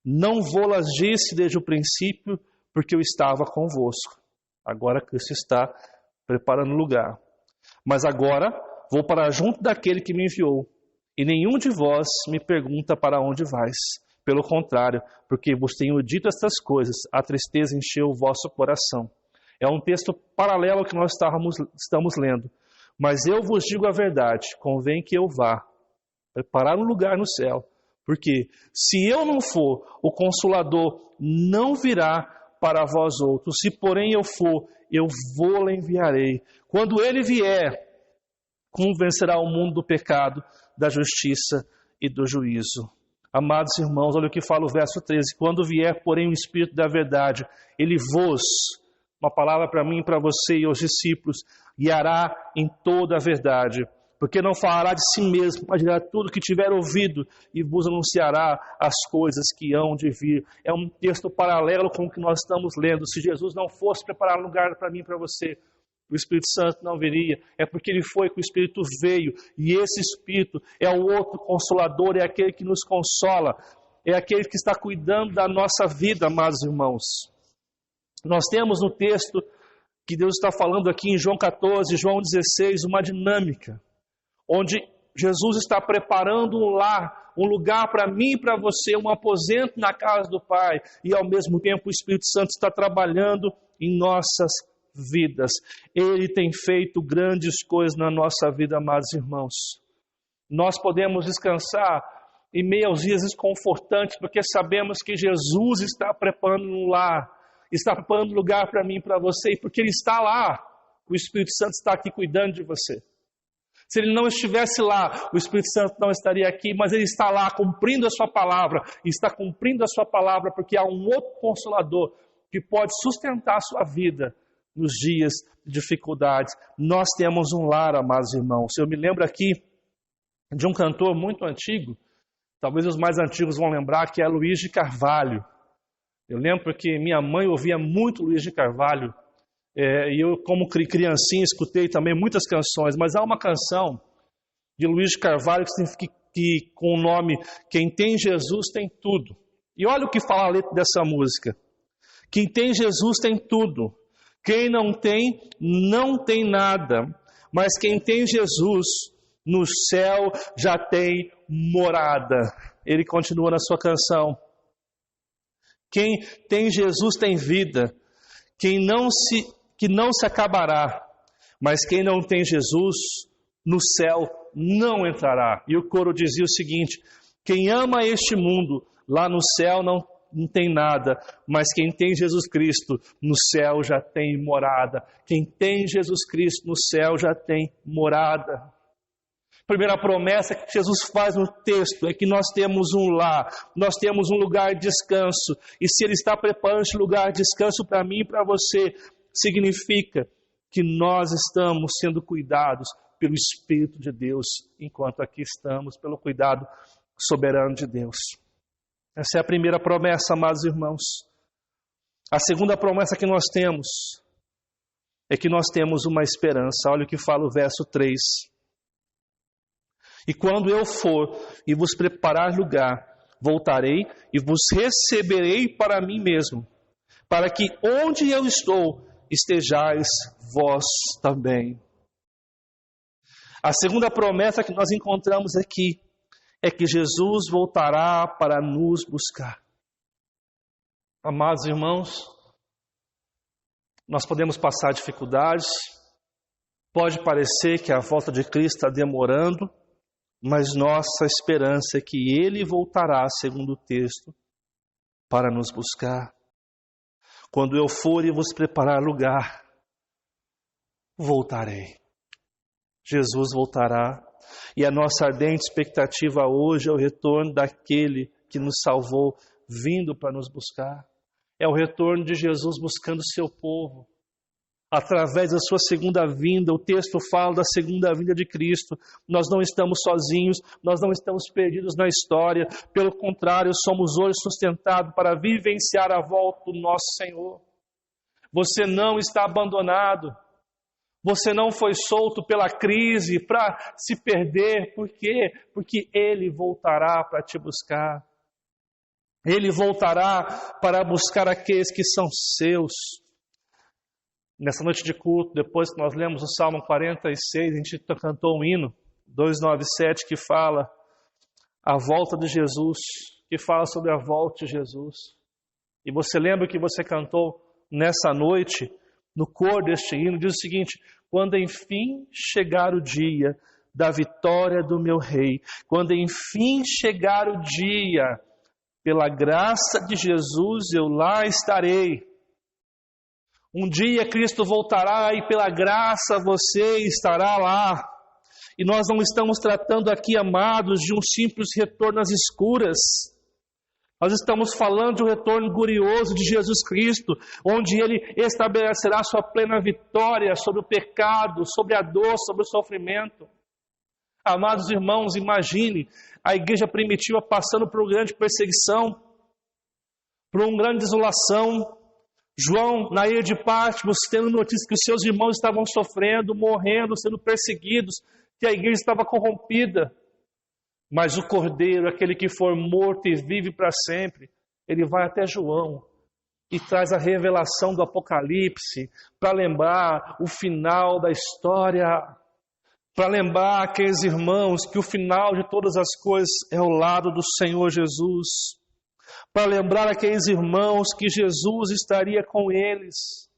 Não vou-las disse desde o princípio, porque eu estava convosco. Agora Cristo está preparando lugar. Mas agora vou para junto daquele que me enviou. E nenhum de vós me pergunta para onde vais. Pelo contrário, porque vos tenho dito estas coisas, a tristeza encheu o vosso coração. É um texto paralelo ao que nós estamos lendo. Mas eu vos digo a verdade, convém que eu vá preparar um lugar no céu. Porque se eu não for, o Consolador não virá para vós outros. Se porém eu for, eu vou-lhe enviarei. Quando ele vier, convencerá o mundo do pecado, da justiça e do juízo. Amados irmãos, olha o que fala o verso 13. Quando vier, porém, o Espírito da verdade, ele vos, uma palavra para mim, para você e aos discípulos, guiará em toda a verdade. Porque não falará de si mesmo, mas dirá tudo que tiver ouvido e vos anunciará as coisas que hão de vir. É um texto paralelo com o que nós estamos lendo. Se Jesus não fosse preparar lugar para mim e para você, o Espírito Santo não viria. É porque ele foi que o Espírito veio. E esse Espírito é o outro Consolador, é aquele que nos consola, é aquele que está cuidando da nossa vida, amados irmãos. Nós temos no texto que Deus está falando aqui em João 14, João 16, uma dinâmica, onde Jesus está preparando um lar, um lugar para mim e para você, um aposento na casa do Pai, e ao mesmo tempo o Espírito Santo está trabalhando em nossas vidas. Ele tem feito grandes coisas na nossa vida, amados irmãos. Nós podemos descansar em meio aos dias desconfortantes, porque sabemos que Jesus está preparando um lar, está preparando lugar para mim e para você, e porque Ele está lá, o Espírito Santo está aqui cuidando de você. Se Ele não estivesse lá, o Espírito Santo não estaria aqui, mas Ele está lá cumprindo a sua palavra, e está cumprindo a sua palavra porque há um outro Consolador que pode sustentar a sua vida nos dias de dificuldades. Nós temos um lar, amados irmãos. Eu me lembro aqui de um cantor muito antigo, talvez os mais antigos vão lembrar, que é Luiz de Carvalho. Eu lembro que minha mãe ouvia muito Luiz de Carvalho, e eu, como criancinha, escutei também muitas canções, mas há uma canção de Luiz de Carvalho que com o nome Quem Tem Jesus Tem Tudo. E olha o que fala a letra dessa música. Quem tem Jesus tem tudo, quem não tem, não tem nada, mas quem tem Jesus no céu já tem morada. Ele continua na sua canção. Quem tem Jesus tem vida, que não se acabará, mas quem não tem Jesus no céu não entrará. E o coro dizia o seguinte: quem ama este mundo lá no céu não tem nada, mas quem tem Jesus Cristo no céu já tem morada. Quem tem Jesus Cristo no céu já tem morada. Primeira promessa que Jesus faz no texto é que nós temos um lar, nós temos um lugar de descanso. E se Ele está preparando esse lugar de descanso para mim e para você, significa que nós estamos sendo cuidados pelo Espírito de Deus, enquanto aqui estamos, pelo cuidado soberano de Deus. Essa é a primeira promessa, amados irmãos. A segunda promessa que nós temos é que nós temos uma esperança. Olha o que fala o verso 3. E quando eu for e vos preparar lugar, voltarei e vos receberei para mim mesmo, para que onde eu estou, estejais vós também. A segunda promessa que nós encontramos aqui é que Jesus voltará para nos buscar. Amados irmãos, nós podemos passar dificuldades, pode parecer que a volta de Cristo está demorando, mas nossa esperança é que Ele voltará, segundo o texto, para nos buscar. Quando eu for e vos preparar lugar, voltarei. Jesus voltará. E a nossa ardente expectativa hoje é o retorno daquele que nos salvou, vindo para nos buscar. É o retorno de Jesus buscando o seu povo. Através da sua segunda vinda, o texto fala da segunda vinda de Cristo. Nós não estamos sozinhos, nós não estamos perdidos na história. Pelo contrário, somos hoje sustentados para vivenciar a volta do nosso Senhor. Você não está abandonado. Você não foi solto pela crise para se perder. Por quê? Porque Ele voltará para te buscar. Ele voltará para buscar aqueles que são seus. Nessa noite de culto, depois que nós lemos o Salmo 46, a gente cantou um hino, 297, que fala a volta de Jesus, que fala sobre a volta de Jesus. E você lembra que você cantou nessa noite, no coro deste hino, diz o seguinte: quando enfim chegar o dia da vitória do meu Rei, quando enfim chegar o dia, pela graça de Jesus eu lá estarei. Um dia Cristo voltará e pela graça você estará lá. E nós não estamos tratando aqui, amados, de um simples retorno às escuras. Nós estamos falando de um retorno glorioso de Jesus Cristo, onde Ele estabelecerá sua plena vitória sobre o pecado, sobre a dor, sobre o sofrimento. Amados irmãos, imagine a igreja primitiva passando por uma grande perseguição, por uma grande desolação. João, na ilha de Patmos, tendo notícia que os seus irmãos estavam sofrendo, morrendo, sendo perseguidos, que a igreja estava corrompida. Mas o Cordeiro, aquele que for morto e vive para sempre, ele vai até João e traz a revelação do Apocalipse para lembrar o final da história, para lembrar aqueles irmãos que o final de todas as coisas é ao lado do Senhor Jesus, para lembrar aqueles irmãos que Jesus estaria com eles,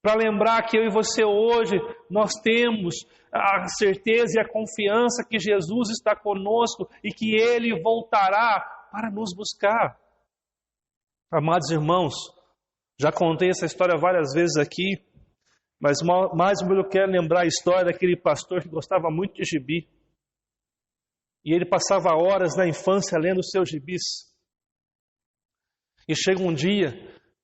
para lembrar que eu e você hoje, nós temos a certeza e a confiança que Jesus está conosco e que Ele voltará para nos buscar. Amados irmãos, já contei essa história várias vezes aqui, mas mais uma vez eu quero lembrar a história daquele pastor que gostava muito de gibi. E ele passava horas na infância lendo os seus gibis. E chega um dia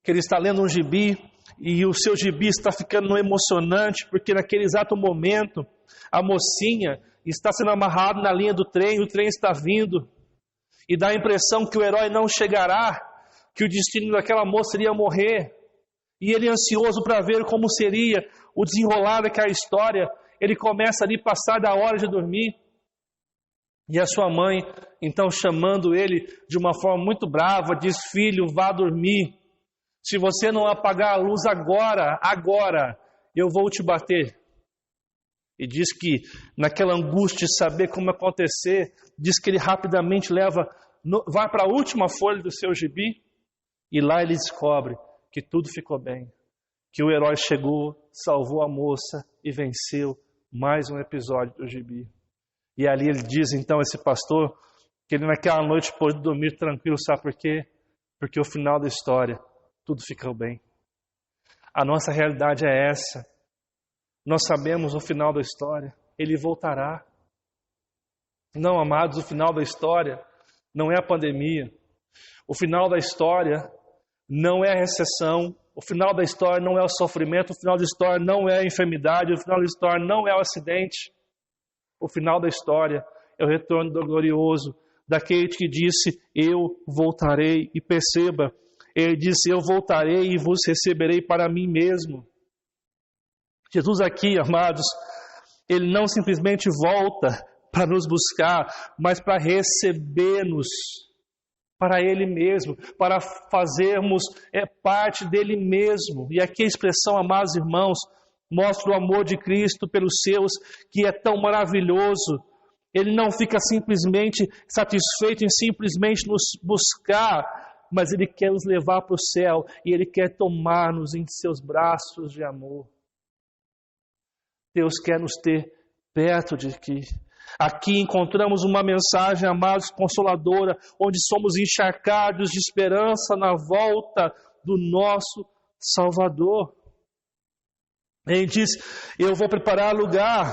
que ele está lendo um gibi e o seu gibi está ficando emocionante, porque naquele exato momento a mocinha está sendo amarrada na linha do trem, o trem está vindo e dá a impressão que o herói não chegará, que o destino daquela moça iria morrer. E ele, ansioso para ver como seria o desenrolar daquela história, ele começa ali a passar da hora de dormir. E a sua mãe, então, chamando ele de uma forma muito brava, diz: filho, vá dormir. Se você não apagar a luz agora, eu vou te bater. E diz que, naquela angústia de saber como acontecer, diz que ele rapidamente vai para a última folha do seu gibi, e lá ele descobre que tudo ficou bem, que o herói chegou, salvou a moça e venceu mais um episódio do gibi. E ali ele diz, então, esse pastor, que ele naquela noite pôde dormir tranquilo, sabe por quê? Porque o final da história, tudo ficou bem. A nossa realidade é essa. Nós sabemos o final da história, ele voltará. Não, amados, o final da história não é a pandemia. O final da história não é a recessão. O final da história não é o sofrimento. O final da história não é a enfermidade. O final da história não é o acidente. O final da história é o retorno do glorioso, daquele que disse: eu voltarei. E perceba, ele disse: eu voltarei e vos receberei para mim mesmo. Jesus aqui, amados, ele não simplesmente volta para nos buscar, mas para receber-nos para Ele mesmo, para fazermos parte dEle mesmo. E aqui a expressão, amados irmãos, mostra o amor de Cristo pelos seus, que é tão maravilhoso. Ele não fica simplesmente satisfeito em simplesmente nos buscar, mas Ele quer nos levar para o céu e Ele quer tomar-nos em seus braços de amor. Deus quer nos ter perto de aqui. Aqui encontramos uma mensagem, amados, consoladora, onde somos encharcados de esperança na volta do nosso Salvador. Ele diz: eu vou preparar lugar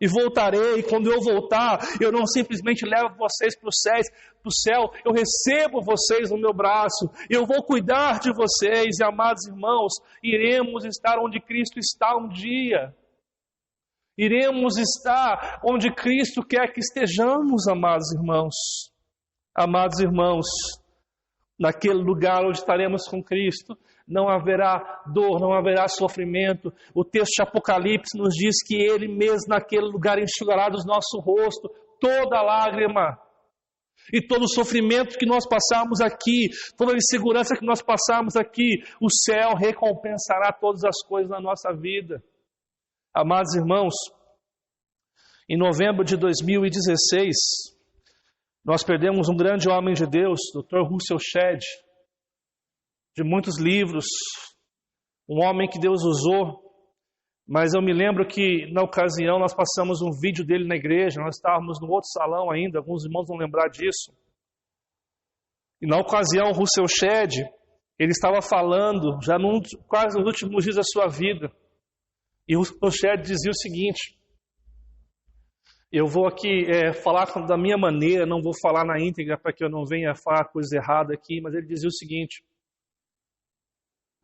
e voltarei. Quando eu voltar, eu não simplesmente levo vocês para o céu, eu recebo vocês no meu braço, eu vou cuidar de vocês. E, amados irmãos, iremos estar onde Cristo está um dia. Iremos estar onde Cristo quer que estejamos, amados irmãos. Amados irmãos, naquele lugar onde estaremos com Cristo, não haverá dor, não haverá sofrimento. O texto de Apocalipse nos diz que Ele mesmo naquele lugar enxugará do nosso rosto toda lágrima. E todo o sofrimento que nós passamos aqui, toda a insegurança que nós passamos aqui, o céu recompensará todas as coisas na nossa vida. Amados irmãos, em novembro de 2016, nós perdemos um grande homem de Deus, Dr. Russell Shedd, de muitos livros, um homem que Deus usou, mas eu me lembro que na ocasião nós passamos um vídeo dele na igreja, nós estávamos no outro salão ainda, alguns irmãos vão lembrar disso. E na ocasião, Russell Shedd, ele estava falando, já quase nos últimos dias da sua vida, e o Shedd dizia o seguinte: Eu vou aqui falar da minha maneira, não vou falar na íntegra para que eu não venha falar coisa errada aqui, mas ele dizia o seguinte: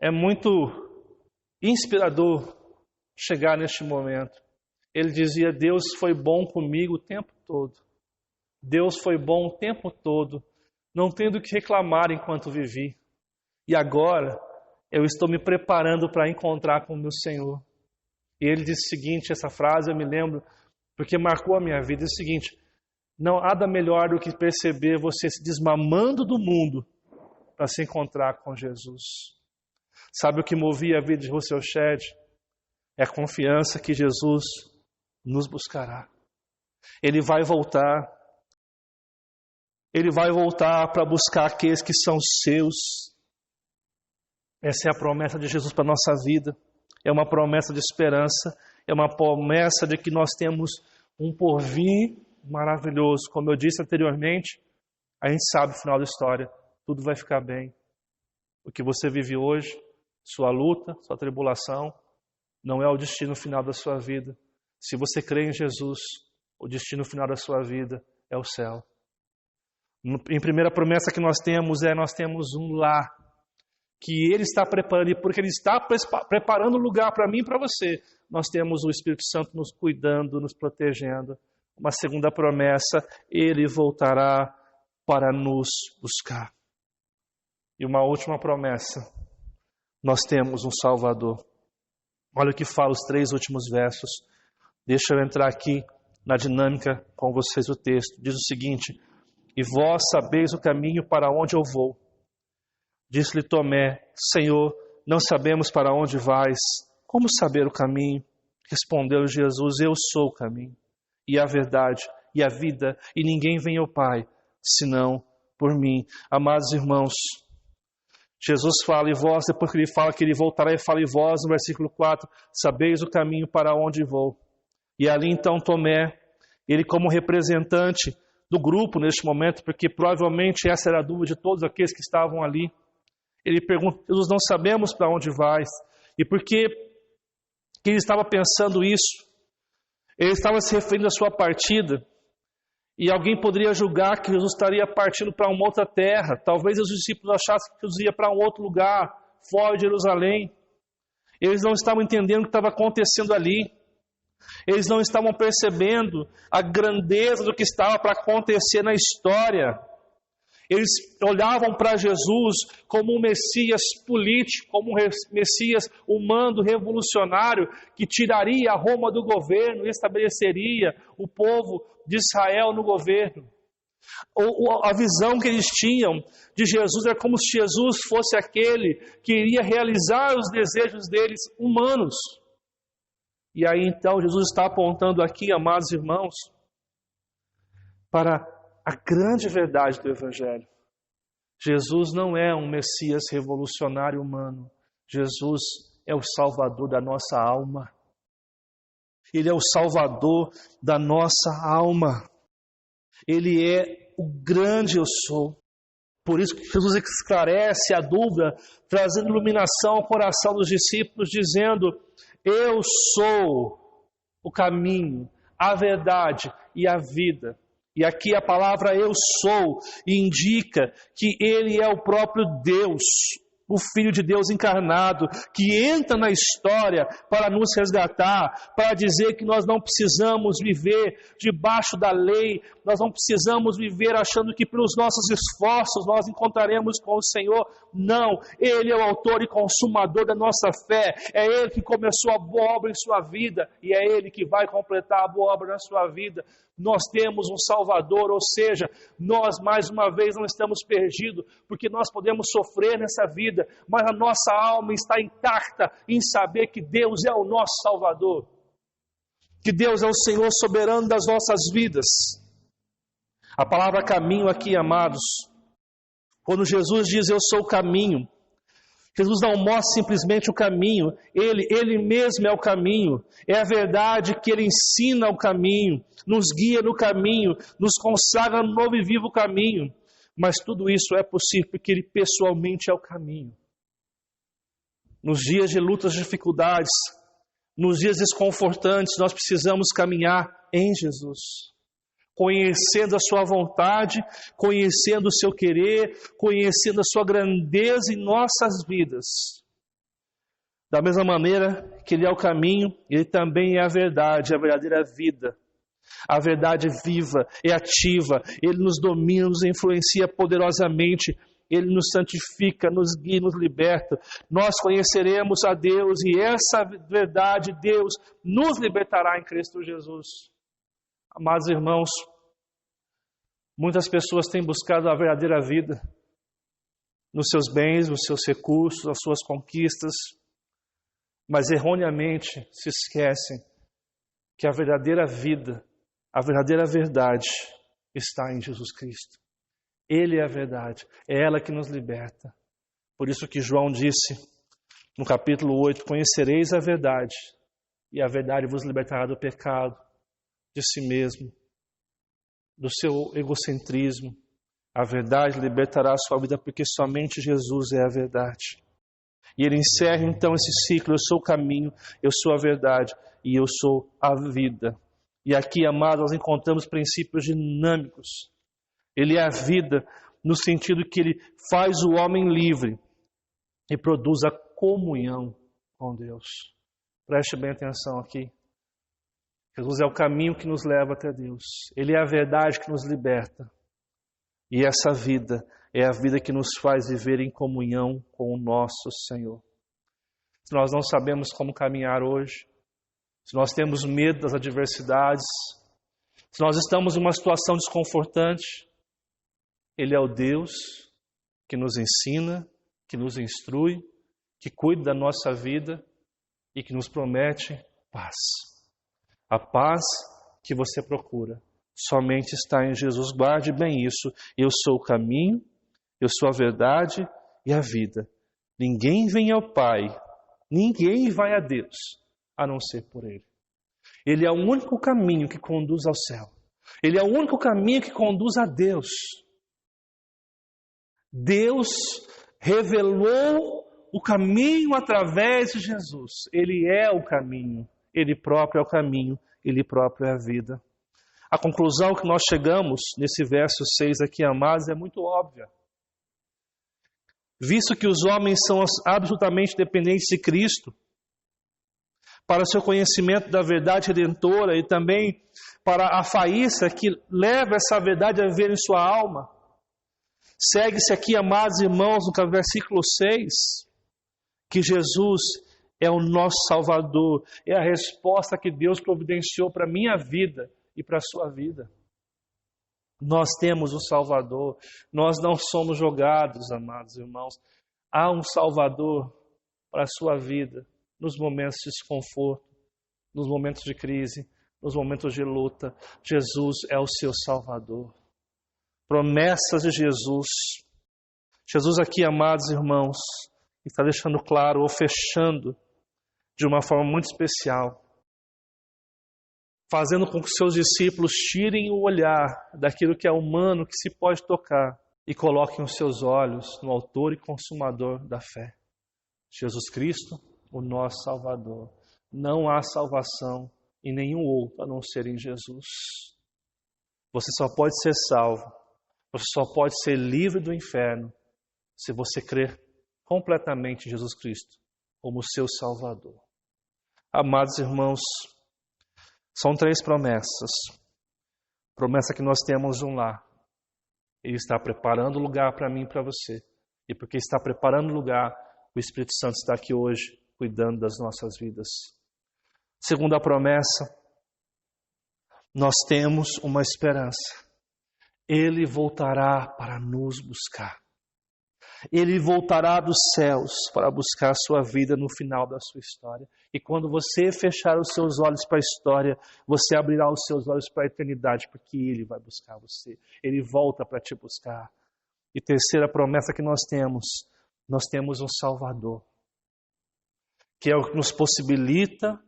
é muito inspirador chegar neste momento. Ele dizia: Deus foi bom comigo o tempo todo. Deus foi bom o tempo todo, não tendo o que reclamar enquanto vivi. E agora eu estou me preparando para encontrar com o meu Senhor. E ele disse o seguinte, essa frase eu me lembro, porque marcou a minha vida, é o seguinte: não há nada melhor do que perceber você se desmamando do mundo para se encontrar com Jesus. Sabe o que movia a vida de Rousseau Shedd? É a confiança que Jesus nos buscará. Ele vai voltar. Ele vai voltar para buscar aqueles que são seus. Essa é a promessa de Jesus para a nossa vida. É uma promessa de esperança. É uma promessa de que nós temos um porvir maravilhoso. Como eu disse anteriormente, a gente sabe o final da história. Tudo vai ficar bem. O que você vive hoje, sua luta, sua tribulação, não é o destino final da sua vida. Se você crê em Jesus, o destino final da sua vida é o céu. Em primeira promessa que nós temos um lar que Ele está preparando, e porque Ele está preparando um lugar para mim e para você, nós temos o Espírito Santo nos cuidando, nos protegendo. Uma segunda promessa: Ele voltará para nos buscar. E uma última promessa: nós temos um Salvador. Olha o que fala os 3 últimos versos. Deixa eu entrar aqui na dinâmica com vocês o texto. Diz o seguinte: e vós sabeis o caminho para onde eu vou. Disse-lhe Tomé: Senhor, não sabemos para onde vais. Como saber o caminho? Respondeu Jesus: eu sou o caminho, e a verdade, e a vida, e ninguém vem ao Pai, senão por mim. Amados irmãos, Jesus fala, e vós, depois que Ele fala que Ele voltará, Ele fala, e vós, no versículo 4, sabeis o caminho para onde vou. E ali então Tomé, ele como representante do grupo neste momento, porque provavelmente essa era a dúvida de todos aqueles que estavam ali, ele pergunta: Jesus, não sabemos para onde vais. E por que ele estava pensando isso? Ele estava se referindo à sua partida. E alguém poderia julgar que Jesus estaria partindo para uma outra terra. Talvez os discípulos achassem que Jesus ia para um outro lugar, fora de Jerusalém. Eles não estavam entendendo o que estava acontecendo ali. Eles não estavam percebendo a grandeza do que estava para acontecer na história. Eles olhavam para Jesus como um Messias político, como um Messias humano, revolucionário, que tiraria a Roma do governo e estabeleceria o povo de Israel no governo. A visão que eles tinham de Jesus era como se Jesus fosse aquele que iria realizar os desejos deles humanos. E aí então Jesus está apontando aqui, amados irmãos, para a grande verdade do Evangelho. Jesus não é um Messias revolucionário humano. Jesus é o Salvador da nossa alma. Ele é o Salvador da nossa alma. Ele é o grande eu sou. Por isso que Jesus esclarece a dúvida, trazendo iluminação ao coração dos discípulos, dizendo: eu sou o caminho, a verdade e a vida. E aqui a palavra eu sou indica que Ele é o próprio Deus, o Filho de Deus encarnado, que entra na história para nos resgatar, para dizer que nós não precisamos viver debaixo da lei, nós não precisamos viver achando que pelos nossos esforços nós encontraremos com o Senhor. Não, Ele é o autor e consumador da nossa fé, é Ele que começou a boa obra em sua vida, e é Ele que vai completar a boa obra na sua vida. Nós temos um Salvador, ou seja, nós mais uma vez não estamos perdidos, porque nós podemos sofrer nessa vida, mas a nossa alma está intacta em saber que Deus é o nosso Salvador, que Deus é o Senhor soberano das nossas vidas. A palavra caminho aqui, amados, quando Jesus diz eu sou o caminho, Jesus não mostra simplesmente o caminho, Ele mesmo é o caminho, é a verdade que Ele ensina o caminho, nos guia no caminho, nos consagra no novo e vivo caminho. Mas tudo isso é possível porque Ele pessoalmente é o caminho. Nos dias de lutas e dificuldades, Nos dias desconfortantes, nós precisamos caminhar em Jesus, conhecendo a sua vontade, conhecendo o seu querer, conhecendo a sua grandeza em nossas vidas. Da mesma maneira que Ele é o caminho, Ele também é a verdade, a verdadeira vida. A verdade é viva, é ativa, Ele nos domina, nos influencia poderosamente, Ele nos santifica, nos guia, nos liberta. Nós conheceremos a Deus e essa verdade, Deus, nos libertará em Cristo Jesus. Amados irmãos, muitas pessoas têm buscado a verdadeira vida nos seus bens, nos seus recursos, nas suas conquistas, mas erroneamente se esquecem que a verdadeira vida, a verdadeira verdade está em Jesus Cristo. Ele é a verdade, é ela que nos liberta. Por isso que João disse no capítulo 8, conhecereis a verdade, e a verdade vos libertará do pecado, de si mesmo, do seu egocentrismo. A verdade libertará a sua vida, porque somente Jesus é a verdade. E ele encerra então esse ciclo: eu sou o caminho, eu sou a verdade e eu sou a vida. E aqui, amados, nós encontramos princípios dinâmicos. Ele é a vida no sentido que ele faz o homem livre e produz a comunhão com Deus. Preste bem atenção aqui. Jesus é o caminho que nos leva até Deus. Ele é a verdade que nos liberta. E essa vida é a vida que nos faz viver em comunhão com o nosso Senhor. Se nós não sabemos como caminhar hoje, se nós temos medo das adversidades, se nós estamos em uma situação desconfortante, Ele é o Deus que nos ensina, que nos instrui, que cuida da nossa vida e que nos promete paz. A paz que você procura somente está em Jesus. Guarde bem isso. Eu sou o caminho, eu sou a verdade e a vida. Ninguém vem ao Pai, ninguém vai a Deus, a não ser por Ele. Ele é o único caminho que conduz ao céu. Ele é o único caminho que conduz a Deus. Deus revelou o caminho através de Jesus. Ele é o caminho. Ele próprio é o caminho. Ele próprio é a vida. A conclusão que nós chegamos nesse verso 6 aqui, amados, é muito óbvia. Visto que os homens são absolutamente dependentes de Cristo, para o seu conhecimento da verdade redentora e também para a faísca que leva essa verdade a viver em sua alma, segue-se aqui, amados irmãos, no versículo 6, que Jesus é o nosso Salvador, é a resposta que Deus providenciou para a minha vida e para a sua vida. Nós temos um Salvador, nós não somos jogados, amados irmãos. Há um Salvador para a sua vida, nos momentos de desconforto, nos momentos de crise, nos momentos de luta. Jesus é o seu Salvador. Promessas de Jesus. Jesus aqui, amados irmãos, está deixando claro, ou fechando de uma forma muito especial, fazendo com que seus discípulos tirem o olhar daquilo que é humano, que se pode tocar, e coloquem os seus olhos no autor e consumador da fé. Jesus Cristo, o nosso Salvador. Não há salvação em nenhum outro a não ser em Jesus. Você só pode ser salvo, você só pode ser livre do inferno se você crer completamente em Jesus Cristo como seu Salvador. Amados irmãos, são 3 promessas. Promessa que nós temos um lar. Ele está preparando lugar para mim e para você. E porque está preparando lugar, o Espírito Santo está aqui hoje, cuidando das nossas vidas. Segunda promessa, nós temos uma esperança. Ele voltará para nos buscar. Ele voltará dos céus para buscar a sua vida no final da sua história. E quando você fechar os seus olhos para a história, você abrirá os seus olhos para a eternidade, porque Ele vai buscar você. Ele volta para te buscar. E terceira promessa que nós temos um Salvador, que é o que nos possibilita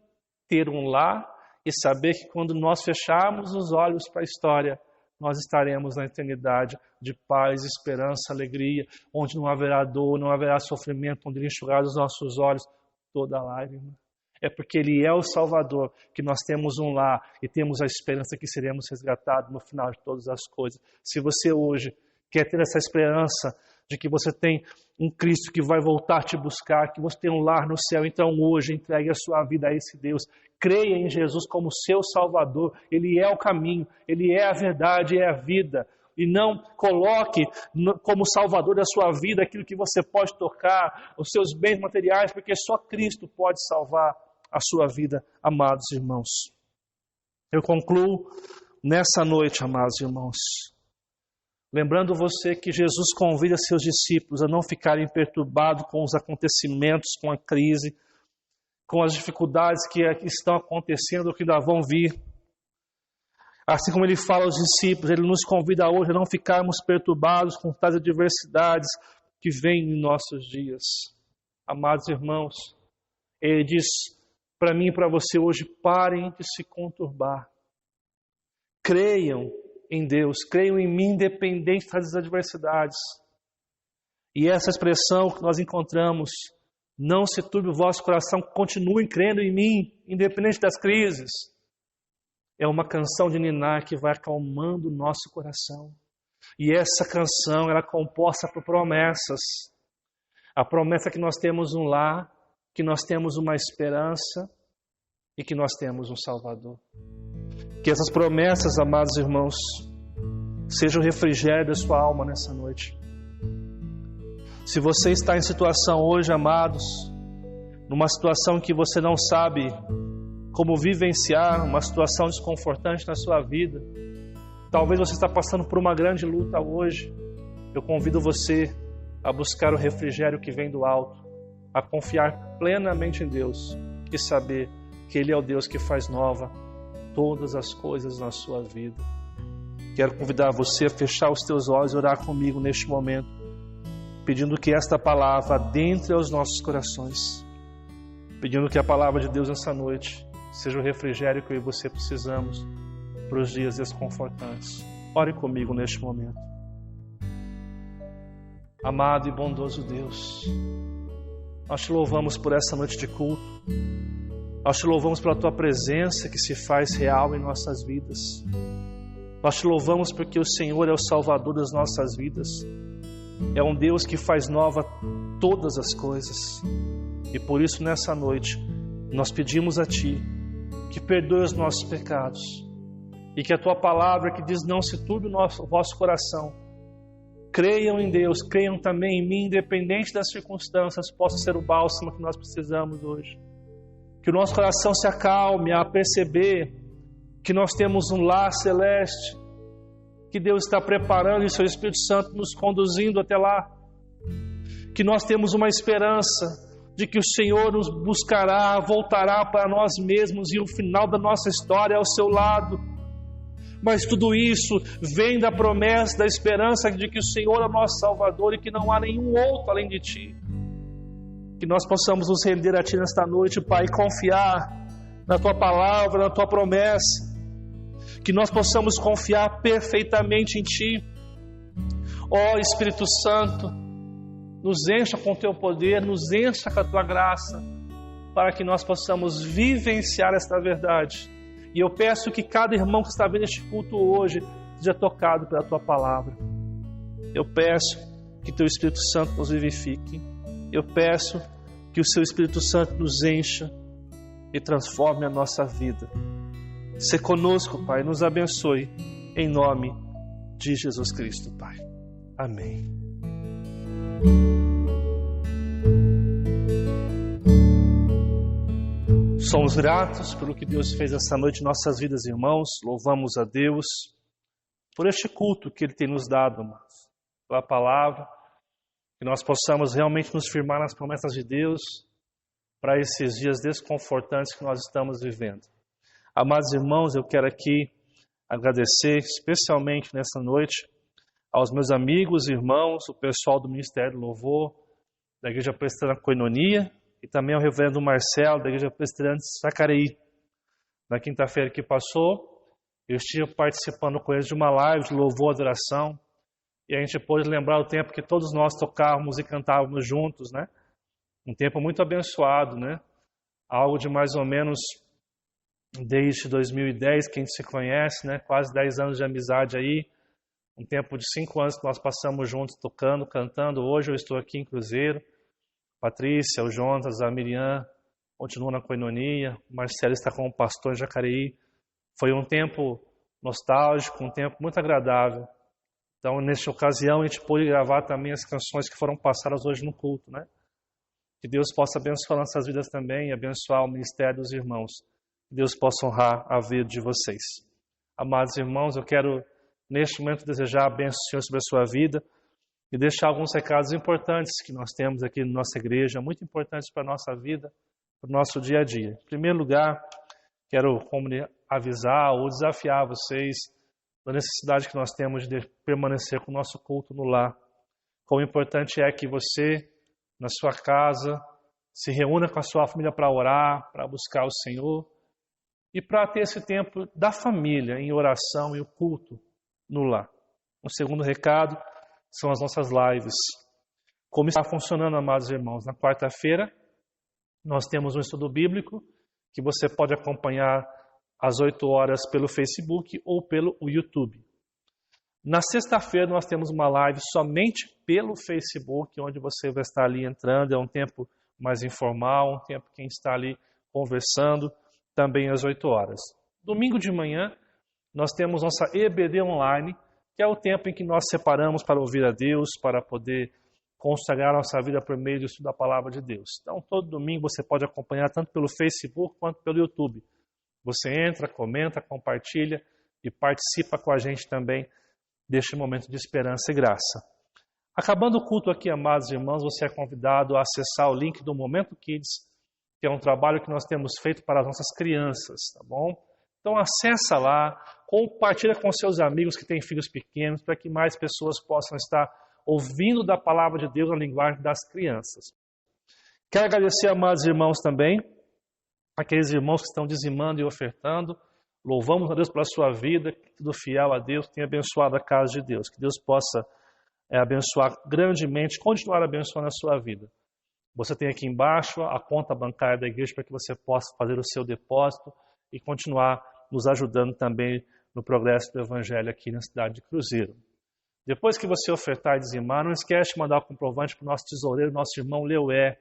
ter um lar e saber que quando nós fecharmos os olhos para a história, nós estaremos na eternidade de paz, esperança, alegria, onde não haverá dor, não haverá sofrimento, onde enxugar os nossos olhos toda lágrima. É porque Ele é o Salvador, que nós temos um lar e temos a esperança que seremos resgatados no final de todas as coisas. Se você hoje quer ter essa esperança de que você tem um Cristo que vai voltar te buscar, que você tem um lar no céu, então hoje entregue a sua vida a esse Deus. Creia em Jesus como seu Salvador. Ele é o caminho, Ele é a verdade, é a vida. E não coloque como Salvador da sua vida aquilo que você pode tocar, os seus bens materiais, porque só Cristo pode salvar a sua vida, amados irmãos. Eu concluo nessa noite, amados irmãos, lembrando você que Jesus convida seus discípulos a não ficarem perturbados com os acontecimentos, com a crise, com as dificuldades que estão acontecendo ou que ainda vão vir. Assim como Ele fala aos discípulos, Ele nos convida hoje a não ficarmos perturbados com tais adversidades que vêm em nossos dias. Amados irmãos, Ele diz para mim e para você hoje, parem de se conturbar. Creiam em Deus, creiam em mim, independente das adversidades. E essa expressão que nós encontramos, não se turbe o vosso coração, continuem crendo em mim, independente das crises. É uma canção de ninar que vai acalmando o nosso coração. E essa canção, ela é composta por promessas. A promessa que nós temos um lar, que nós temos uma esperança e que nós temos um Salvador. Que essas promessas, amados irmãos, sejam o refrigério da sua alma nessa noite. Se você está em situação hoje, amados, numa situação que você não sabe como vivenciar, uma situação desconfortante na sua vida, talvez você está passando por uma grande luta hoje, eu convido você a buscar o refrigério que vem do alto, a confiar plenamente em Deus e saber que Ele é o Deus que faz nova todas as coisas na sua vida. Quero convidar você a fechar os teus olhos e orar comigo neste momento, pedindo que esta palavra adentre aos nossos corações, pedindo que a palavra de Deus nessa noite seja o refrigério que eu e você precisamos para os dias desconfortantes. Ore comigo neste momento. Amado e bondoso Deus, nós te louvamos por essa noite de culto. Nós te louvamos pela Tua presença que se faz real em nossas vidas. Nós te louvamos porque o Senhor é o Salvador das nossas vidas. É um Deus que faz nova todas as coisas. E por isso nessa noite nós pedimos a Ti que perdoe os nossos pecados e que a Tua palavra que diz não se turbe o vosso coração, creiam em Deus, creiam também em mim, independente das circunstâncias, possa ser o bálsamo que nós precisamos hoje. Que o nosso coração se acalme a perceber que nós temos um lar celeste, que Deus está preparando e o Seu Espírito Santo nos conduzindo até lá, que nós temos uma esperança de que o Senhor nos buscará, voltará para nós mesmos e o final da nossa história é ao Seu lado. Mas tudo isso vem da promessa, da esperança de que o Senhor é o nosso Salvador e que não há nenhum outro além de Ti. Que nós possamos nos render a Ti nesta noite, Pai, e confiar na Tua palavra, na Tua promessa. Que nós possamos confiar perfeitamente em Ti. Ó Espírito Santo, nos encha com o Teu poder, nos encha com a Tua graça, para que nós possamos vivenciar esta verdade. E eu peço que cada irmão que está vendo este culto hoje seja tocado pela Tua palavra. Eu peço que Teu Espírito Santo nos vivifique. Eu peço que o Seu Espírito Santo nos encha e transforme a nossa vida. Se conosco, Pai, nos abençoe, em nome de Jesus Cristo, Pai. Amém. Somos gratos pelo que Deus fez essa noite em nossas vidas, irmãos. Louvamos a Deus por este culto que Ele tem nos dado, irmãos, pela palavra, que nós possamos realmente nos firmar nas promessas de Deus para esses dias desconfortantes que nós estamos vivendo. Amados irmãos, eu quero aqui agradecer especialmente nessa noite aos meus amigos, irmãos, o pessoal do Ministério do Louvor, da Igreja Presbiteriana Koinonia, e também ao reverendo Marcelo, da Igreja Presbiteriana de Sacareí. Na quinta-feira que passou, eu estive participando com eles de uma live de louvor e adoração, e a gente pôde lembrar o tempo que todos nós tocávamos e cantávamos juntos, né? Um tempo muito abençoado, né? algo de mais ou menos desde 2010 que a gente se conhece, né? Quase 10 anos de amizade aí, um tempo de 5 anos que nós passamos juntos tocando, cantando. Hoje eu estou aqui em Cruzeiro, Patrícia, o Jonas, a Miriam continuam na coinonia, o Marcelo está como pastor em Jacareí. Foi um tempo nostálgico, um tempo muito agradável. Então, nesta ocasião, a gente pôde gravar também as canções que foram passadas hoje no culto, né? Que Deus possa abençoar nossas vidas também e abençoar o ministério dos irmãos. Que Deus possa honrar a vida de vocês. Amados irmãos, eu quero, neste momento, desejar a bênção do Senhor sobre a sua vida e deixar alguns recados importantes que nós temos aqui na nossa igreja, muito importantes para a nossa vida, para o nosso dia a dia. Em primeiro lugar, quero avisar ou desafiar vocês da necessidade que nós temos de permanecer com o nosso culto no lar. Quão importante é que você, na sua casa, se reúna com a sua família para orar, para buscar o Senhor e para ter esse tempo da família em oração e o culto no lar. O segundo recado são as nossas lives. Como está funcionando, amados irmãos? Na quarta-feira, nós temos um estudo bíblico que você pode acompanhar às 8 horas pelo Facebook ou pelo YouTube. Na sexta-feira nós temos uma live somente pelo Facebook, onde você vai estar ali entrando, é um tempo mais informal, um tempo que a gente está ali conversando, também às 8 horas. Domingo de manhã nós temos nossa EBD online, que é o tempo em que nós separamos para ouvir a Deus, para poder consagrar nossa vida por meio do estudo da Palavra de Deus. Então todo domingo você pode acompanhar tanto pelo Facebook quanto pelo YouTube. Você entra, comenta, compartilha e participa com a gente também deste momento de esperança e graça. Acabando o culto aqui, amados irmãos, você é convidado a acessar o link do Momento Kids, que é um trabalho que nós temos feito para as nossas crianças, tá bom? Então acessa lá, compartilha com seus amigos que têm filhos pequenos, para que mais pessoas possam estar ouvindo da Palavra de Deus na linguagem das crianças. Quero agradecer, amados irmãos, também aqueles irmãos que estão dizimando e ofertando. Louvamos a Deus pela sua vida, que tudo fiel a Deus, que tenha abençoado a casa de Deus. Que Deus possa abençoar grandemente, continuar abençoando a sua vida. Você tem aqui embaixo a conta bancária da igreja para que você possa fazer o seu depósito e continuar nos ajudando também no progresso do Evangelho aqui na cidade de Cruzeiro. Depois que você ofertar e dizimar, não esquece de mandar o comprovante para o nosso tesoureiro, nosso irmão Leué,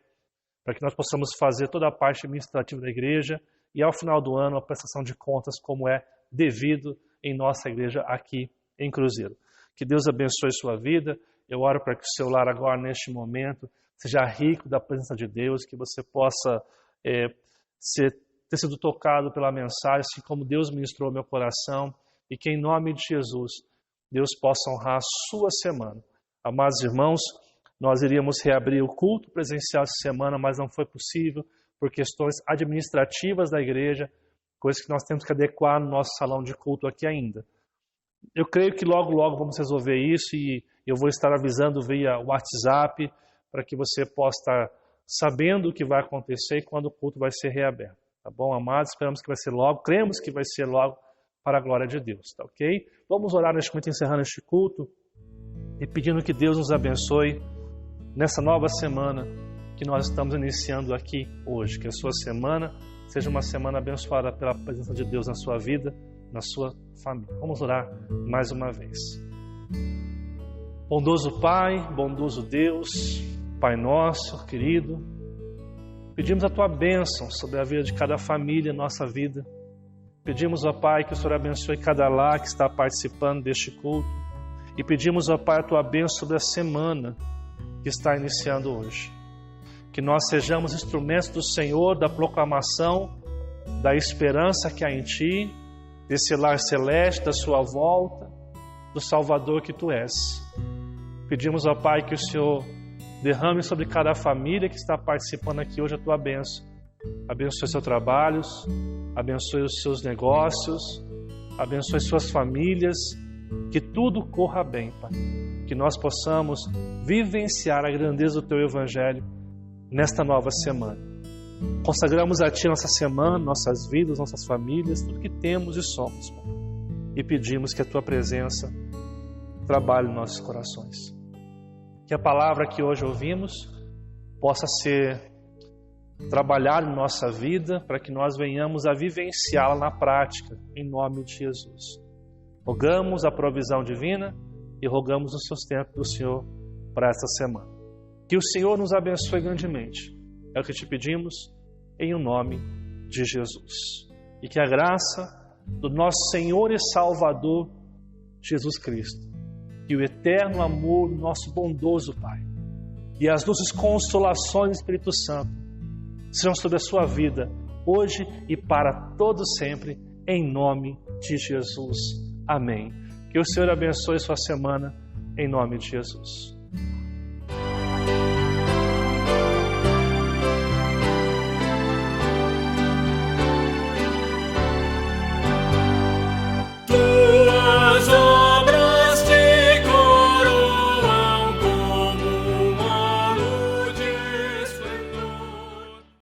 para que nós possamos fazer toda a parte administrativa da igreja e ao final do ano a prestação de contas como é devido em nossa igreja aqui em Cruzeiro. Que Deus abençoe sua vida. Eu oro para que o seu lar agora, neste momento, seja rico da presença de Deus, que você possa ter sido tocado pela mensagem, assim como Deus ministrou ao meu coração, e que em nome de Jesus, Deus possa honrar a sua semana. Amados irmãos, nós iríamos reabrir o culto presencial essa semana, mas não foi possível por questões administrativas da igreja, coisas que nós temos que adequar no nosso salão de culto aqui ainda. Eu creio que logo vamos resolver isso e eu vou estar avisando via WhatsApp para que você possa estar sabendo o que vai acontecer e quando o culto vai ser reaberto. Tá bom, amados? Esperamos que vai ser logo, cremos que vai ser logo para a glória de Deus, tá ok? Vamos orar neste momento, encerrando este culto e pedindo que Deus nos abençoe nessa nova semana que nós estamos iniciando aqui hoje. Que a sua semana seja uma semana abençoada pela presença de Deus na sua vida, na sua família. Vamos orar mais uma vez. Bondoso Pai, bondoso Deus, Pai nosso, querido, pedimos a Tua bênção sobre a vida de cada família, nossa vida. Pedimos, ó Pai, que o Senhor abençoe cada lar que está participando deste culto. E pedimos, ó Pai, a Tua bênção sobre a semana que está iniciando hoje. Que nós sejamos instrumentos do Senhor, da proclamação, da esperança que há em Ti, desse lar celeste, da Sua volta, do Salvador que Tu és. Pedimos, ó Pai, que o Senhor derrame sobre cada família que está participando aqui hoje a Tua bênção. Abençoe seus trabalhos, abençoe os seus negócios, abençoe suas famílias, que tudo corra bem, Pai. Que nós possamos vivenciar a grandeza do Teu Evangelho nesta nova semana. Consagramos a Ti nossa semana, nossas vidas, nossas famílias, tudo que temos e somos, Pai. E pedimos que a Tua presença trabalhe em nossos corações. Que a palavra que hoje ouvimos possa ser trabalhar em nossa vida para que nós venhamos a vivenciá-la na prática, em nome de Jesus. Rogamos a provisão divina e rogamos o sustento do Senhor para esta semana. Que o Senhor nos abençoe grandemente. É o que te pedimos em o nome de Jesus. E que a graça do nosso Senhor e Salvador Jesus Cristo, que o eterno amor do nosso bondoso Pai e as doces consolações do Espírito Santo sejam sobre a sua vida, hoje e para todo sempre, em nome de Jesus. Amém. Que o Senhor abençoe sua semana, em nome de Jesus.